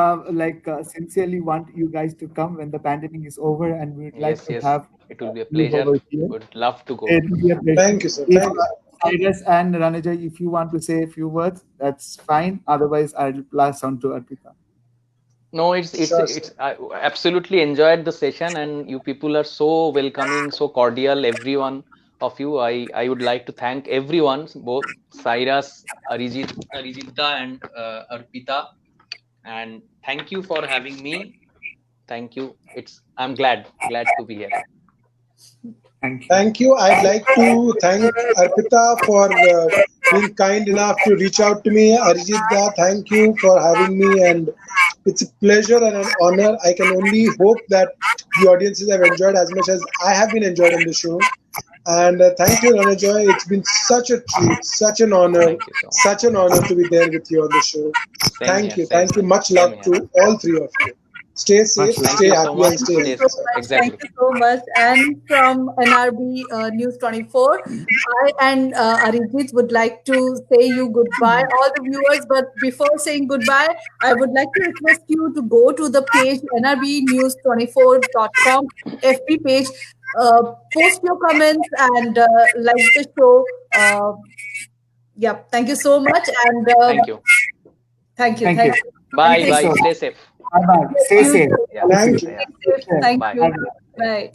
sincerely want you guys to come when the pandemic is over, and we would like Yes, to yes. have It will be a you pleasure. over here. Would love to go. It will be a pleasure. Thank you, sir. If Thank you. Cyrus and Ranajay, if you want to say a few words, that's fine. Otherwise, I'll pass on to Arpita. No, Sure, sir. it's I absolutely enjoyed the session, and you people are so welcoming, so cordial, everyone of you. I would like to thank everyone, both Cyrus, Arijita, and Arpita, and thank you for having me. Thank you. I'm glad to be here. Thank you. Thank you. I'd like to thank Arpita for being kind enough to reach out to me. Arijit da, thank you for having me, and it's a pleasure and an honor. I can only hope that the audiences have enjoyed as much as I have been enjoyed on the show. And thank you, Ranajoy. It's been such a treat, Thank you so much. such an honor to be there with you on the show. Same here, same Thank you. here, Much same love here. to all three of you. Stay safe, Much love. Thank stay you so happy, much. and stay Thank you Stay healthy, so sir. much. Thank exactly. you so much. And from NRB News 24, I and Arijit would like to say you goodbye, all the viewers. But before saying goodbye, I would like to request you to go to the page nrbnews24.com FB page, post your comments and like the show. Yeah, thank you so much. And Thank you. thank you. Thank you. Thank you. And Bye, Thank you thank so bye. much. Stay safe. Bye bye. Stay you. safe. Too. Yeah, Stay Thank safe. you. yeah. Take care. Thank Bye. you. Bye. Bye.